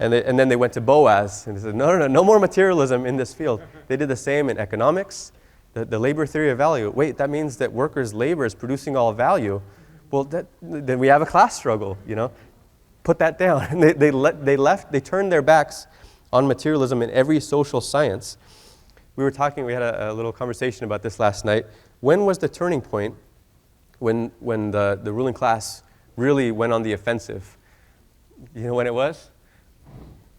And then they went to Boas, and they said, no more materialism in this field. They did the same in economics, the labor theory of value. Wait, that means that workers' labor is producing all value. Well, then we have a class struggle, you know. Put that down. And they turned their backs on materialism in every social science. We had a little conversation about this last night. When was the turning point when the ruling class really went on the offensive? You know when it was?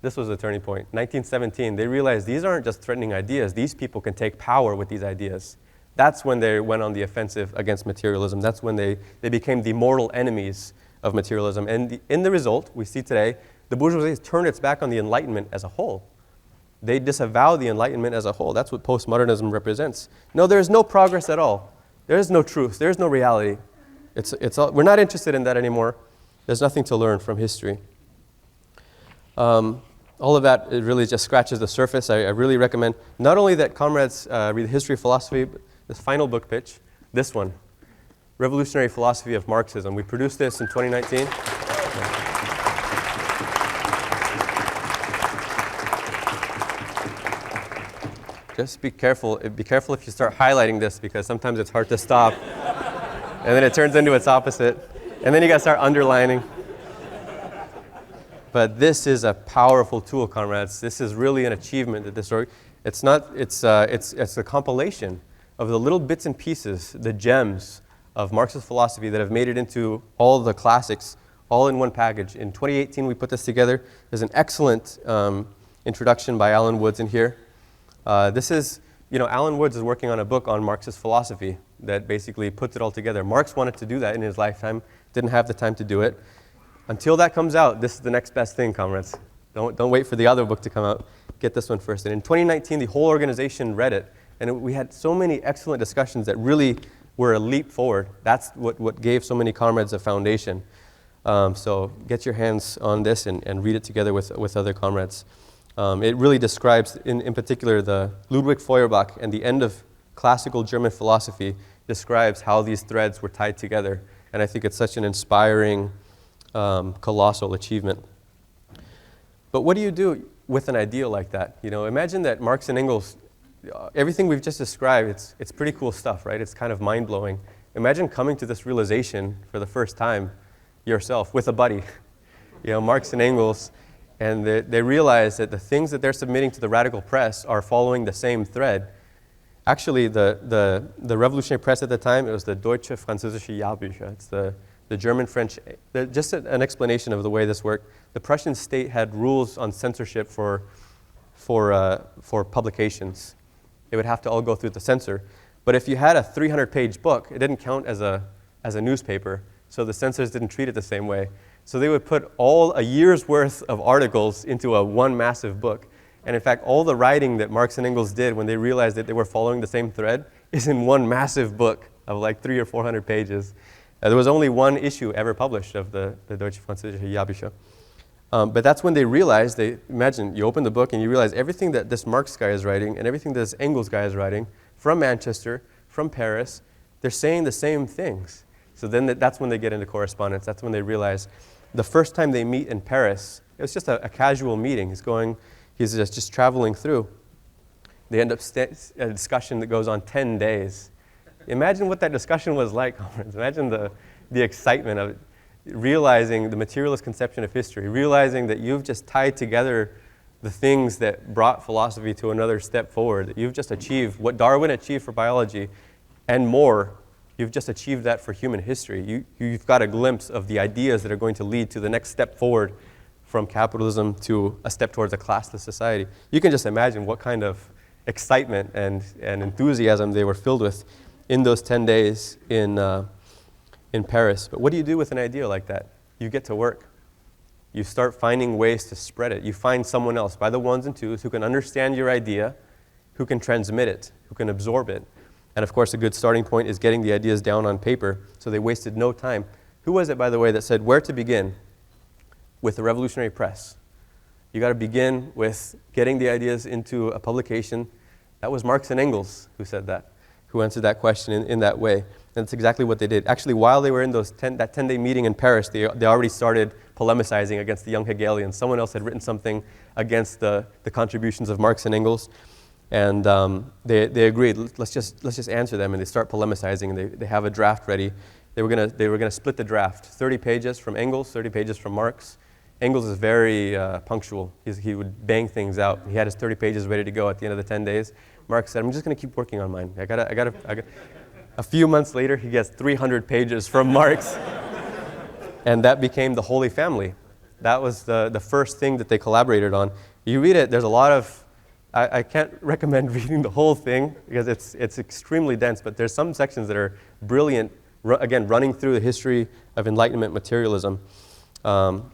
This was the turning point. 1917, they realized these aren't just threatening ideas. These people can take power with these ideas. That's when they went on the offensive against materialism. That's when they became the mortal enemies of materialism. And in the result, we see today, the bourgeoisie has turned its back on the Enlightenment as a whole. They disavow the Enlightenment as a whole. That's what postmodernism represents. No, there is no progress at all. There is no truth. There is no reality. We're not interested in that anymore. There's nothing to learn from history. All of that, it really just scratches the surface. I really recommend not only that comrades read the history of philosophy, but this final book pitch, this one, Revolutionary Philosophy of Marxism. We produced this in 2019. Just be careful. Be careful if you start highlighting this, because sometimes it's hard to stop. And then it turns into its opposite. And then you got to start underlining. But this is a powerful tool, comrades. This is really an achievement that this it's a compilation of the little bits and pieces, the gems of Marxist philosophy that have made it into all the classics, all in one package. In 2018, we put this together. There's an excellent introduction by Alan Woods in here. Alan Woods is working on a book on Marxist philosophy that basically puts it all together. Marx wanted to do that in his lifetime, didn't have the time to do it. Until that comes out, this is the next best thing, comrades. Don't wait for the other book to come out. Get this one first. And in 2019, the whole organization read it, and we had so many excellent discussions that really were a leap forward. That's what gave so many comrades a foundation. So get your hands on this and read it together with other comrades. It really describes, in particular, the Ludwig Feuerbach and the end of classical German philosophy describes how these threads were tied together. And I think it's such an inspiring, colossal achievement. But what do you do with an ideal like that? Imagine that Marx and Engels, everything we've just described, it's pretty cool stuff, right? It's kind of mind-blowing. Imagine coming to this realization for the first time yourself with a buddy, Marx and Engels, and they realize that the things that they're submitting to the radical press are following the same thread. Actually, the revolutionary press at the time, it was the Deutsche Französische Jahrbücher. It's the German-French. Just an explanation of the way this worked. The Prussian state had rules on censorship for publications. They would have to all go through the censor. But if you had a 300-page book, it didn't count as a newspaper, so the censors didn't treat it the same way. So they would put all a year's worth of articles into one massive book. And in fact, all the writing that Marx and Engels did when they realized that they were following the same thread is in one massive book of like 300 or 400 pages. There was only one issue ever published of the Deutsche Französische Jahrbücher. But that's when they realized, imagine you open the book and you realize everything that this Marx guy is writing and everything that this Engels guy is writing from Manchester, from Paris, they're saying the same things. So then that's when they get into correspondence. That's when they realize the first time they meet in Paris, it was just a casual meeting. He's just traveling through. They end up a discussion that goes on 10 days. Imagine what that discussion was like, comrades. Imagine the excitement of realizing the materialist conception of history, realizing that you've just tied together the things that brought philosophy to another step forward, that you've just achieved what Darwin achieved for biology and more. You've just achieved that for human history. You've got a glimpse of the ideas that are going to lead to the next step forward from capitalism to a step towards a classless society. You can just imagine what kind of excitement and enthusiasm they were filled with in those 10 days in Paris. But what do you do with an idea like that? You get to work. You start finding ways to spread it. You find someone else by the ones and twos who can understand your idea, who can transmit it, who can absorb it. And of course, a good starting point is getting the ideas down on paper, so they wasted no time. Who was it, by the way, that said where to begin with the revolutionary press? You got to begin with getting the ideas into a publication. That was Marx and Engels who said that, who answered that question in that way. And that's exactly what they did. Actually, while they were in that 10-day meeting in Paris, they already started polemicizing against the young Hegelians. Someone else had written something against the contributions of Marx and Engels. And they agreed, let's just answer them, and they start polemicizing, and they have a draft ready. They were gonna split the draft, 30 pages from Engels, 30 pages from Marx. Engels is very punctual. He would bang things out. He had his 30 pages ready to go at the end of the 10 days. Marx said, I'm just gonna keep working on mine. I got. A few months later, he gets 300 pages from Marx, and that became the Holy Family. That was the first thing that they collaborated on. You read it, there's a lot of. I can't recommend reading the whole thing because it's extremely dense, but there's some sections that are brilliant, again, running through the history of Enlightenment materialism,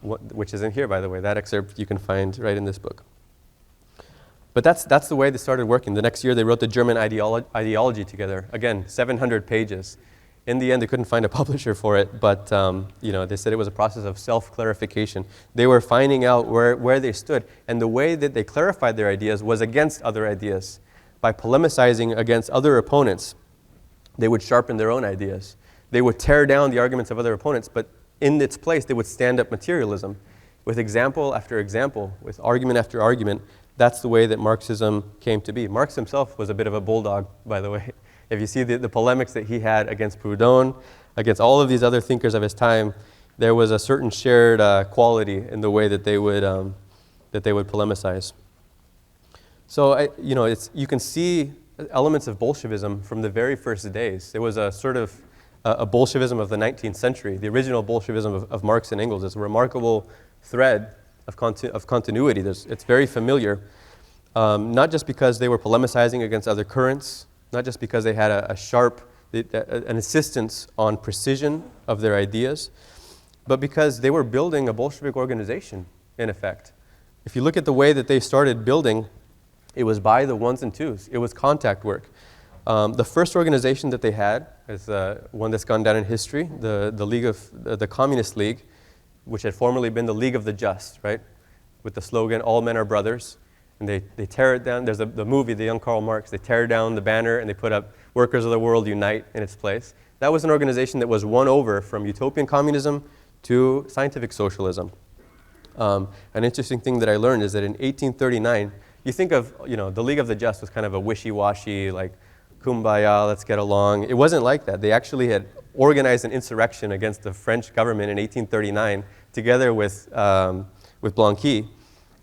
which is in here, by the way. That excerpt you can find right in this book. But that's the way they started working. The next year, they wrote the German ideology together. Again, 700 pages. In the end, they couldn't find a publisher for it, but they said it was a process of self-clarification. They were finding out where they stood, and the way that they clarified their ideas was against other ideas. By polemicizing against other opponents, they would sharpen their own ideas. They would tear down the arguments of other opponents, but in its place, they would stand up materialism. With example after example, with argument after argument, that's the way that Marxism came to be. Marx himself was a bit of a bulldog, by the way. If you see the polemics that he had against Proudhon, against all of these other thinkers of his time, there was a certain shared quality in the way that they would polemicize. So you can see elements of Bolshevism from the very first days. There was a sort of a Bolshevism of the 19th century. The original Bolshevism of Marx and Engels is a remarkable thread of continuity. It's very familiar, not just because they were polemicizing against other currents, not just because they had an insistence on precision of their ideas, but because they were building a Bolshevik organization, in effect. If you look at the way that they started building, it was by the ones and twos. It was contact work. The first organization that they had is one that's gone down in history, the Communist League, which had formerly been the League of the Just, right? With the slogan, "All men are brothers." And they tear it down. There's the movie, The Young Karl Marx. They tear down the banner and they put up "Workers of the World Unite" in its place. That was an organization that was won over from utopian communism to scientific socialism. An interesting thing that I learned is that in 1839, you think of, the League of the Just was kind of a wishy-washy, like, kumbaya, let's get along. It wasn't like that. They actually had organized an insurrection against the French government in 1839 together with Blanqui.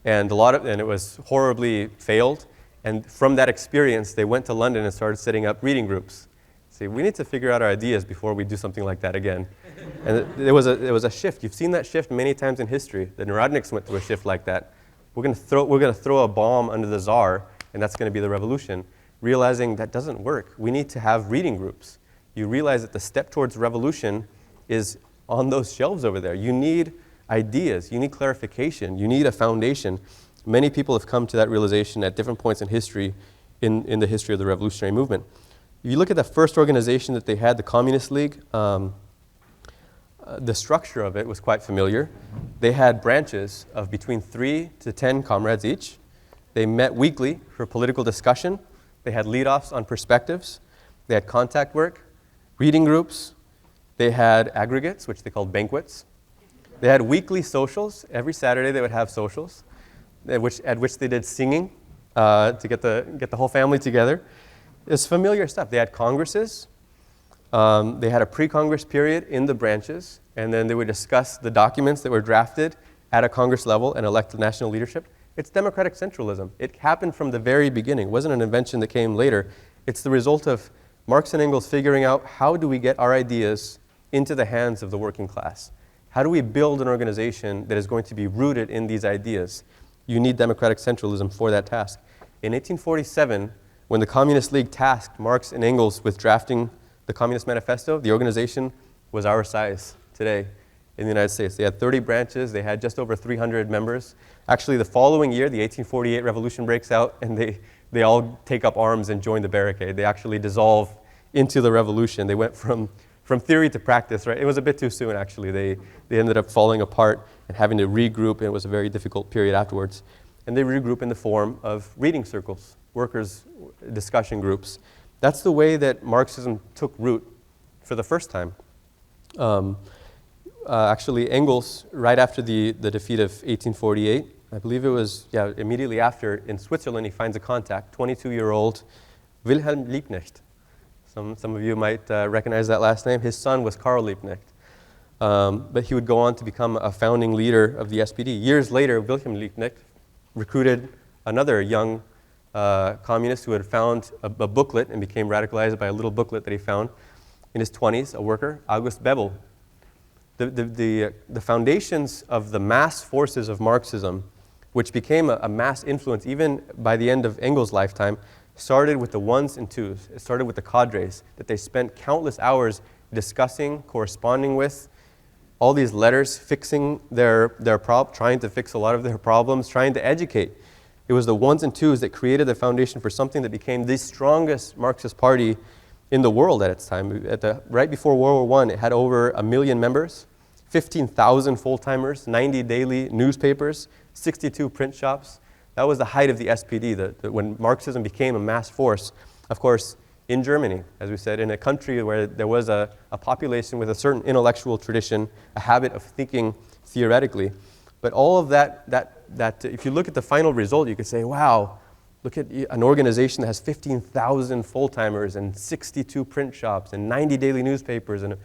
And it was horribly failed. And from that experience, they went to London and started setting up reading groups. See, we need to figure out our ideas before we do something like that again. And there was a shift. You've seen that shift many times in history. The Narodniks went through a shift like that. We're going to throw a bomb under the Tsar, and that's going to be the revolution. Realizing that doesn't work. We need to have reading groups. You realize that the step towards revolution is on those shelves over there. You need ideas, you need clarification, you need a foundation. Many people have come to that realization at different points in history, in the history of the revolutionary movement. If you look at the first organization that they had, the Communist League, the structure of it was quite familiar. They had branches of between 3 to 10 comrades each. They met weekly for political discussion. They had lead-offs on perspectives. They had contact work, reading groups. They had aggregates, which they called banquets. They had weekly socials. Every Saturday they would have socials, at which they did singing to get the whole family together. It's familiar stuff. They had congresses. They had a pre-Congress period in the branches, and then they would discuss the documents that were drafted at a Congress level and elect the national leadership. It's democratic centralism. It happened from the very beginning. It wasn't an invention that came later. It's the result of Marx and Engels figuring out how do we get our ideas into the hands of the working class. How do we build an organization that is going to be rooted in these ideas? You need democratic centralism for that task. In 1847, when the Communist League tasked Marx and Engels with drafting the Communist Manifesto, the organization was our size today in the United States. They had 30 branches. They had just over 300 members. Actually, the following year, the 1848 revolution breaks out, and they all take up arms and join the barricade. They actually dissolve into the revolution. They went from theory to practice, right? It was a bit too soon, actually. They ended up falling apart and having to regroup, and it was a very difficult period afterwards. And they regroup in the form of reading circles, workers' discussion groups. That's the way that Marxism took root for the first time. Actually, Engels, right after the defeat of 1848, I believe it was, immediately after, in Switzerland, he finds a contact, 22-year-old Wilhelm Liebknecht. Some of you might recognize that last name. His son was Karl Liebknecht. But he would go on to become a founding leader of the SPD. Years later, Wilhelm Liebknecht recruited another young communist who had found a booklet and became radicalized by a little booklet that he found in his 20s, a worker, August Bebel. The foundations of the mass forces of Marxism, which became a mass influence even by the end of Engels' lifetime, started with the ones and twos. It started with the cadres that they spent countless hours discussing, corresponding with, all these letters, fixing trying to fix a lot of their problems, trying to educate. It was the ones and twos that created the foundation for something that became the strongest Marxist party in the world at its time. Right before World War I, it had over 1 million members, 15,000 full-timers, 90 daily newspapers, 62 print shops. That was the height of the SPD, when Marxism became a mass force. Of course, in Germany, as we said, in a country where there was a population with a certain intellectual tradition, a habit of thinking theoretically. But all of that, if you look at the final result, you could say, wow, look at an organization that has 15,000 full-timers and 62 print shops and 90 daily newspapers and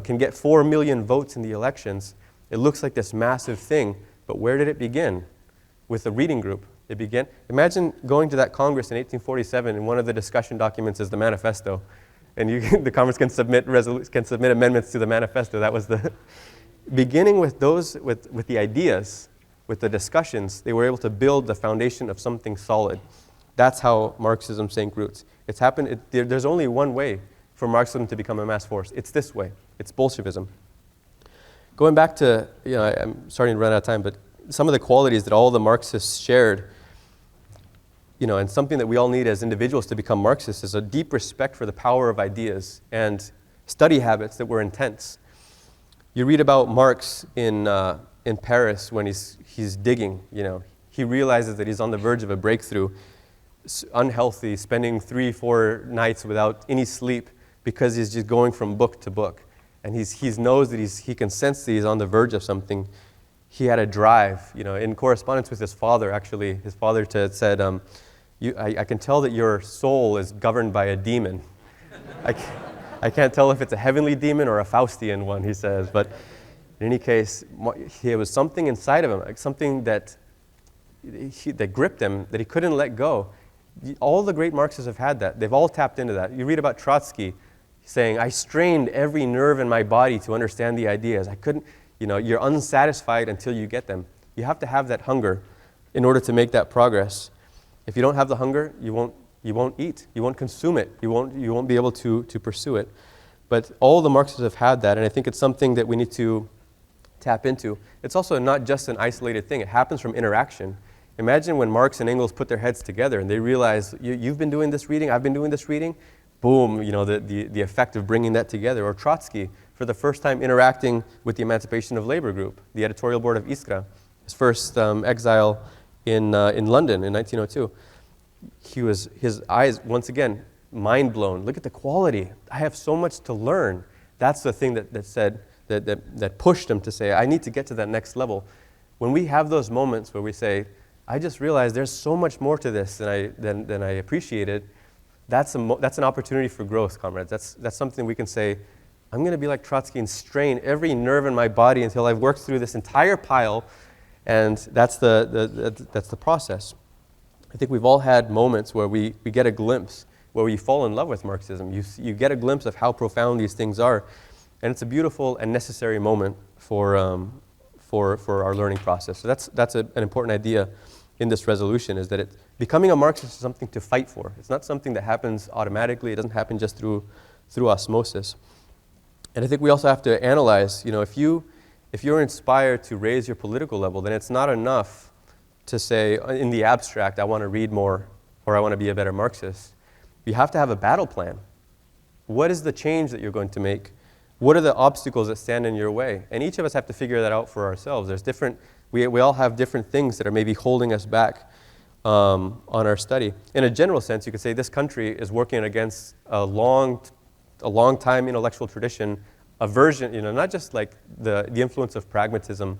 can get 4 million votes in the elections. It looks like this massive thing, but where did it begin? With a reading group. It began. Imagine going to that Congress in 1847, and one of the discussion documents is the manifesto, and the Congress can submit amendments to the manifesto. That was the beginning with the ideas, with the discussions. They were able to build the foundation of something solid. That's how Marxism sank roots. It's happened. There's only one way for Marxism to become a mass force. It's this way. It's Bolshevism. Going back to, I'm starting to run out of time, but some of the qualities that all the Marxists shared, and something that we all need as individuals to become Marxists is a deep respect for the power of ideas and study habits that were intense. You read about Marx in Paris when he's digging, he realizes that he's on the verge of a breakthrough, unhealthy, spending 3-4 nights without any sleep because he's just going from book to book. And he knows that he can sense that he's on the verge of something. He had a drive, in correspondence with his father, actually. His father said, I can tell that your soul is governed by a demon. I can't tell if it's a heavenly demon or a Faustian one, he says. But in any case, there was something inside of him, like something that gripped him, that he couldn't let go. All the great Marxists have had that. They've all tapped into that. You read about Trotsky saying, I strained every nerve in my body to understand the ideas. I couldn't, you're unsatisfied until you get them. You have to have that hunger in order to make that progress. If you don't have the hunger, you won't eat. You won't consume it. You won't be able to pursue it. But all the Marxists have had that, and I think it's something that we need to tap into. It's also not just an isolated thing. It happens from interaction. Imagine when Marx and Engels put their heads together and they realize, you've been doing this reading, I've been doing this reading. Boom, the effect of bringing that together. Or Trotsky, for the first time interacting with the Emancipation of Labor group, the editorial board of Iskra, his first exile in London in 1902. His eyes, once again, mind blown. Look at the quality. I have so much to learn. That's the thing that pushed him to say, I need to get to that next level. When we have those moments where we say, I just realized there's so much more to this than I appreciated, that's an opportunity for growth, comrades. That's something we can say, I'm going to be like Trotsky and strain every nerve in my body until I've worked through this entire pile, and that's the process. I think we've all had moments where we get a glimpse, where we fall in love with Marxism. You get a glimpse of how profound these things are, and it's a beautiful and necessary moment for our learning process. So that's an important idea in this resolution, is that becoming a Marxist is something to fight for. It's not something that happens automatically. It doesn't happen just through osmosis. And I think we also have to analyze, if you're inspired to raise your political level, then it's not enough to say, in the abstract, I want to read more or I want to be a better Marxist. You have to have a battle plan. What is the change that you're going to make? What are the obstacles that stand in your way? And each of us have to figure that out for ourselves. We all have different things that are maybe holding us back on our study. In a general sense, you could say this country is working against a long time intellectual tradition, a version, not just like the influence of pragmatism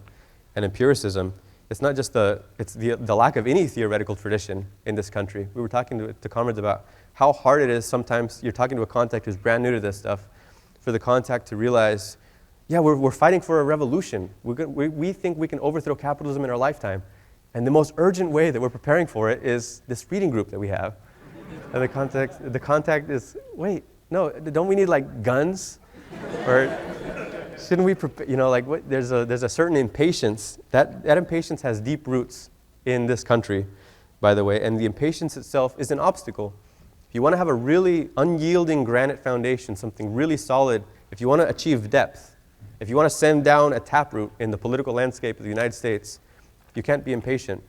and empiricism. It's not just the lack of any theoretical tradition in this country. We were talking to comrades about how hard it is sometimes. You're talking to a contact who's brand new to this stuff, for the contact to realize, yeah, we're fighting for a revolution. We think we can overthrow capitalism in our lifetime. And the most urgent way that we're preparing for it is this reading group that we have. And the contact is, wait, no, don't we need like guns? Or shouldn't we prepare, there's a certain impatience. That impatience has deep roots in this country, by the way, and the impatience itself is an obstacle. If you want to have a really unyielding granite foundation, something really solid, if you want to achieve depth, if you want to send down a taproot in the political landscape of the United States, you can't be impatient.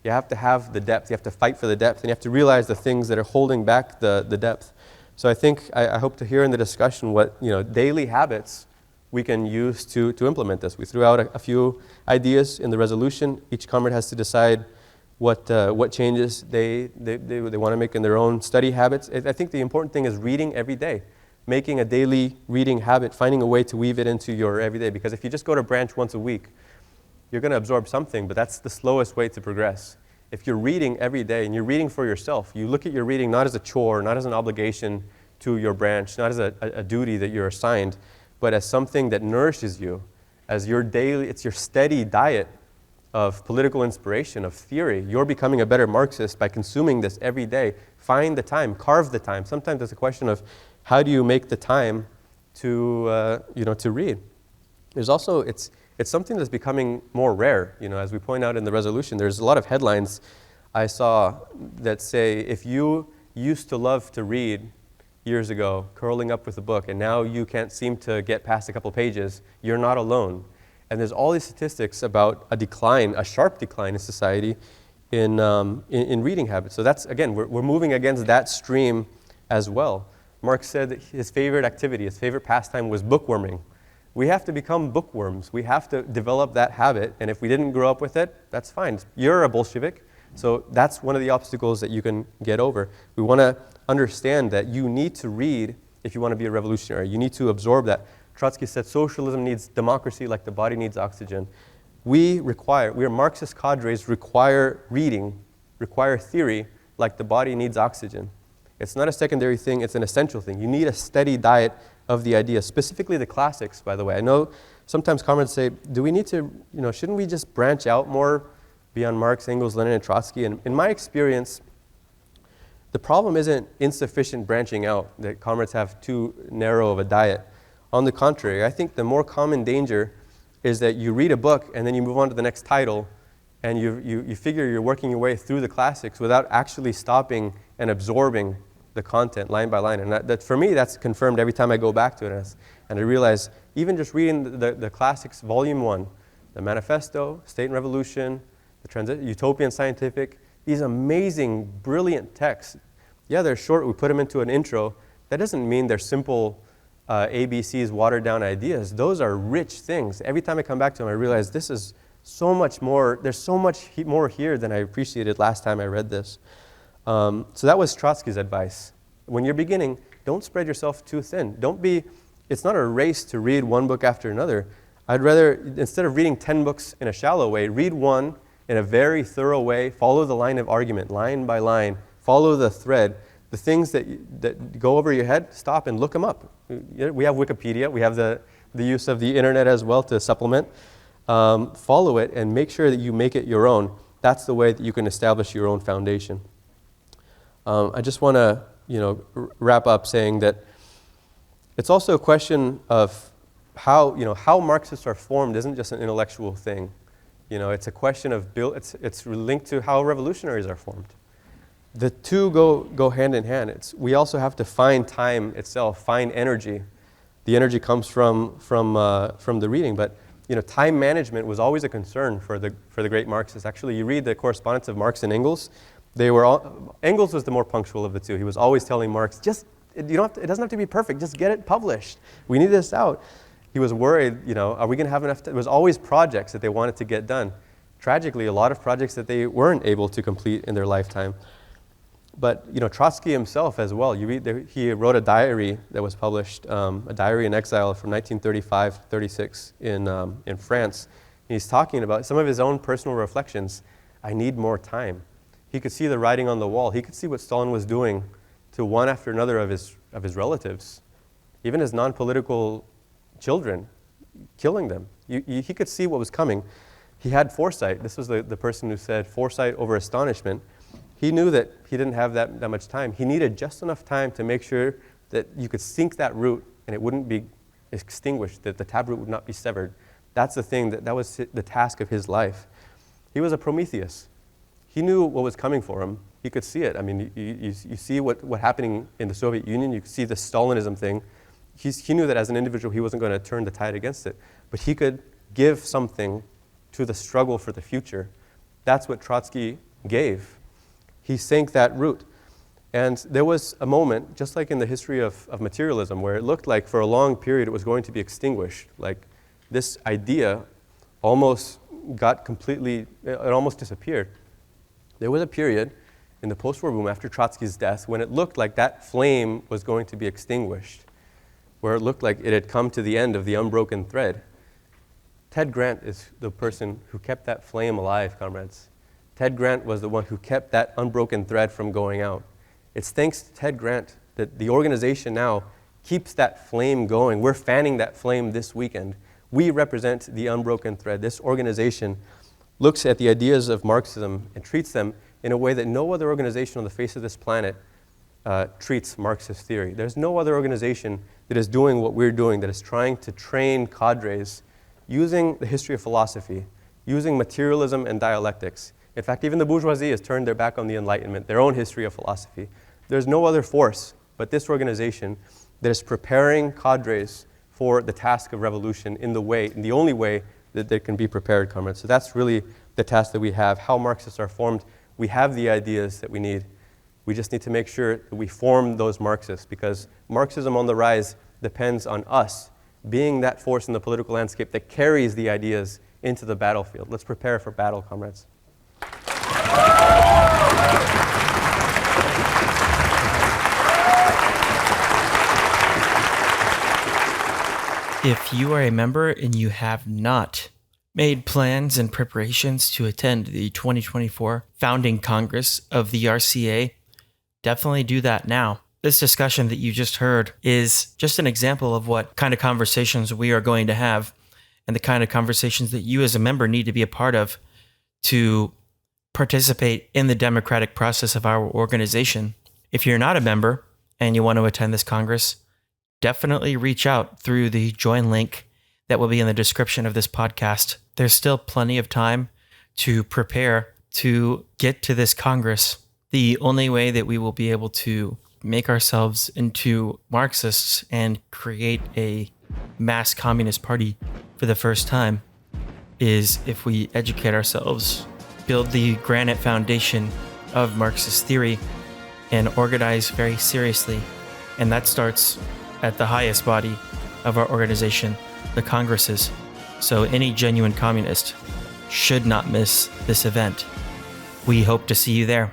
You have to have the depth. You have to fight for the depth, and you have to realize the things that are holding back the depth. So I think, I hope to hear in the discussion what daily habits we can use to implement this. We threw out a few ideas in the resolution. Each comrade has to decide what changes they want to make in their own study habits. I think the important thing is reading every day, making a daily reading habit, finding a way to weave it into your everyday. Because if you just go to branch once a week, you're going to absorb something, but that's the slowest way to progress. If you're reading every day and you're reading for yourself, you look at your reading not as a chore, not as an obligation to your branch, not as a duty that you're assigned, but as something that nourishes you, as your daily, it's your steady diet of political inspiration, of theory. You're becoming a better Marxist by consuming this every day. Find the time, carve the time. Sometimes it's a question of how do you make the time to read. There's also, it's something that's becoming more rare. As we point out in the resolution, there's a lot of headlines I saw that say, if you used to love to read years ago, curling up with a book, and now you can't seem to get past a couple pages, you're not alone. And there's all these statistics about a decline, a sharp decline in society in reading habits. So that's, again, we're moving against that stream as well. Marx said that his favorite activity, his favorite pastime was bookworming. We have to become bookworms. We have to develop that habit, and if we didn't grow up with it, that's fine. You're a Bolshevik, so that's one of the obstacles that you can get over. We want to understand that you need to read if you want to be a revolutionary. You need to absorb that. Trotsky said socialism needs democracy like the body needs oxygen. We are Marxist cadres, require reading, require theory like the body needs oxygen. It's not a secondary thing, it's an essential thing. You need a steady diet of the ideas, specifically the classics, by the way. I know sometimes comrades say, do we need to, shouldn't we just branch out more beyond Marx, Engels, Lenin, and Trotsky? And in my experience, the problem isn't insufficient branching out, that comrades have too narrow of a diet. On the contrary, I think the more common danger is that you read a book and then you move on to the next title and you figure you're working your way through the classics without actually stopping and absorbing the content line by line. And that for me, that's confirmed every time I go back to it. And I realize even just reading the classics, volume 1, the Manifesto, State and Revolution, the Utopian Scientific, these amazing, brilliant texts. Yeah, they're short. We put them into an intro. That doesn't mean they're simple ABCs, watered down ideas. Those are rich things. Every time I come back to them, I realize this is so much more. There's so much more here than I appreciated last time I read this. So that was Trotsky's advice. When you're beginning, don't spread yourself too thin. It's not a race to read one book after another. I'd rather, instead of reading 10 books in a shallow way, read one in a very thorough way, follow the line of argument, line by line, follow the thread. The things that go over your head, stop and look them up. We have Wikipedia. We have the use of the internet as well to supplement. Follow it and make sure that you make it your own. That's the way that you can establish your own foundation. I just want to wrap up saying that it's also a question of how Marxists are formed isn't just an intellectual thing. It's a question of it's linked to how revolutionaries are formed. The two go hand in hand. We also have to find time itself, find energy. The energy comes from the reading, but time management was always a concern for the great Marxists. Actually, you read the correspondence of Marx and Engels. Engels was the more punctual of the two. He was always telling Marx, it doesn't have to be perfect. Just get it published. We need this out. He was worried. Are we going to have enough time? There was always projects that they wanted to get done. Tragically, a lot of projects that they weren't able to complete in their lifetime. But Trotsky himself as well. He wrote a diary that was published, a diary in exile from 1935-36 in France. And he's talking about some of his own personal reflections. I need more time. He could see the writing on the wall. He could see what Stalin was doing to one after another of his relatives, even his non-political children, killing them. He could see what was coming. He had foresight. This was the person who said foresight over astonishment. He knew that he didn't have that much time. He needed just enough time to make sure that you could sink that root and it wouldn't be extinguished, that the taproot would not be severed. That's the thing, that was the task of his life. He was a Prometheus. He knew what was coming for him. He could see it. I mean, you see what happening in the Soviet Union. You see the Stalinism thing. He knew that as an individual, he wasn't going to turn the tide against it. But he could give something to the struggle for the future. That's what Trotsky gave. He sank that root. And there was a moment, just like in the history of materialism, where it looked like for a long period it was going to be extinguished. Like this idea almost got completely, it almost disappeared. There was a period in the post-war boom after Trotsky's death when it looked like that flame was going to be extinguished, where it looked like it had come to the end of the unbroken thread. Ted Grant is the person who kept that flame alive, comrades. Ted Grant was the one who kept that unbroken thread from going out. It's thanks to Ted Grant that the organization now keeps that flame going. We're fanning that flame this weekend. We represent the unbroken thread. This organization looks at the ideas of Marxism and treats them in a way that no other organization on the face of this planet treats Marxist theory. There's no other organization that is doing what we're doing, that is trying to train cadres using the history of philosophy, using materialism and dialectics. In fact, even the bourgeoisie has turned their back on the Enlightenment, their own history of philosophy. There's no other force but this organization that is preparing cadres for the task of revolution in the only way that they can be prepared, comrades. So that's really the task that we have, how Marxists are formed. We have the ideas that we need. We just need to make sure that we form those Marxists, because Marxism on the rise depends on us being that force in the political landscape that carries the ideas into the battlefield. Let's prepare for battle, comrades. If you are a member and you have not made plans and preparations to attend the 2024 Founding Congress of the RCA, definitely do that now. This discussion that you just heard is just an example of what kind of conversations we are going to have and the kind of conversations that you as a member need to be a part of to participate in the democratic process of our organization. If you're not a member and you want to attend this Congress, definitely reach out through the join link that will be in the description of this podcast. There's still plenty of time to prepare to get to this Congress. The only way that we will be able to make ourselves into Marxists and create a mass communist party for the first time is if we educate ourselves, build the granite foundation of Marxist theory, and organize very seriously. And that starts at the highest body of our organization, the Congresses. So any genuine communist should not miss this event. We hope to see you there.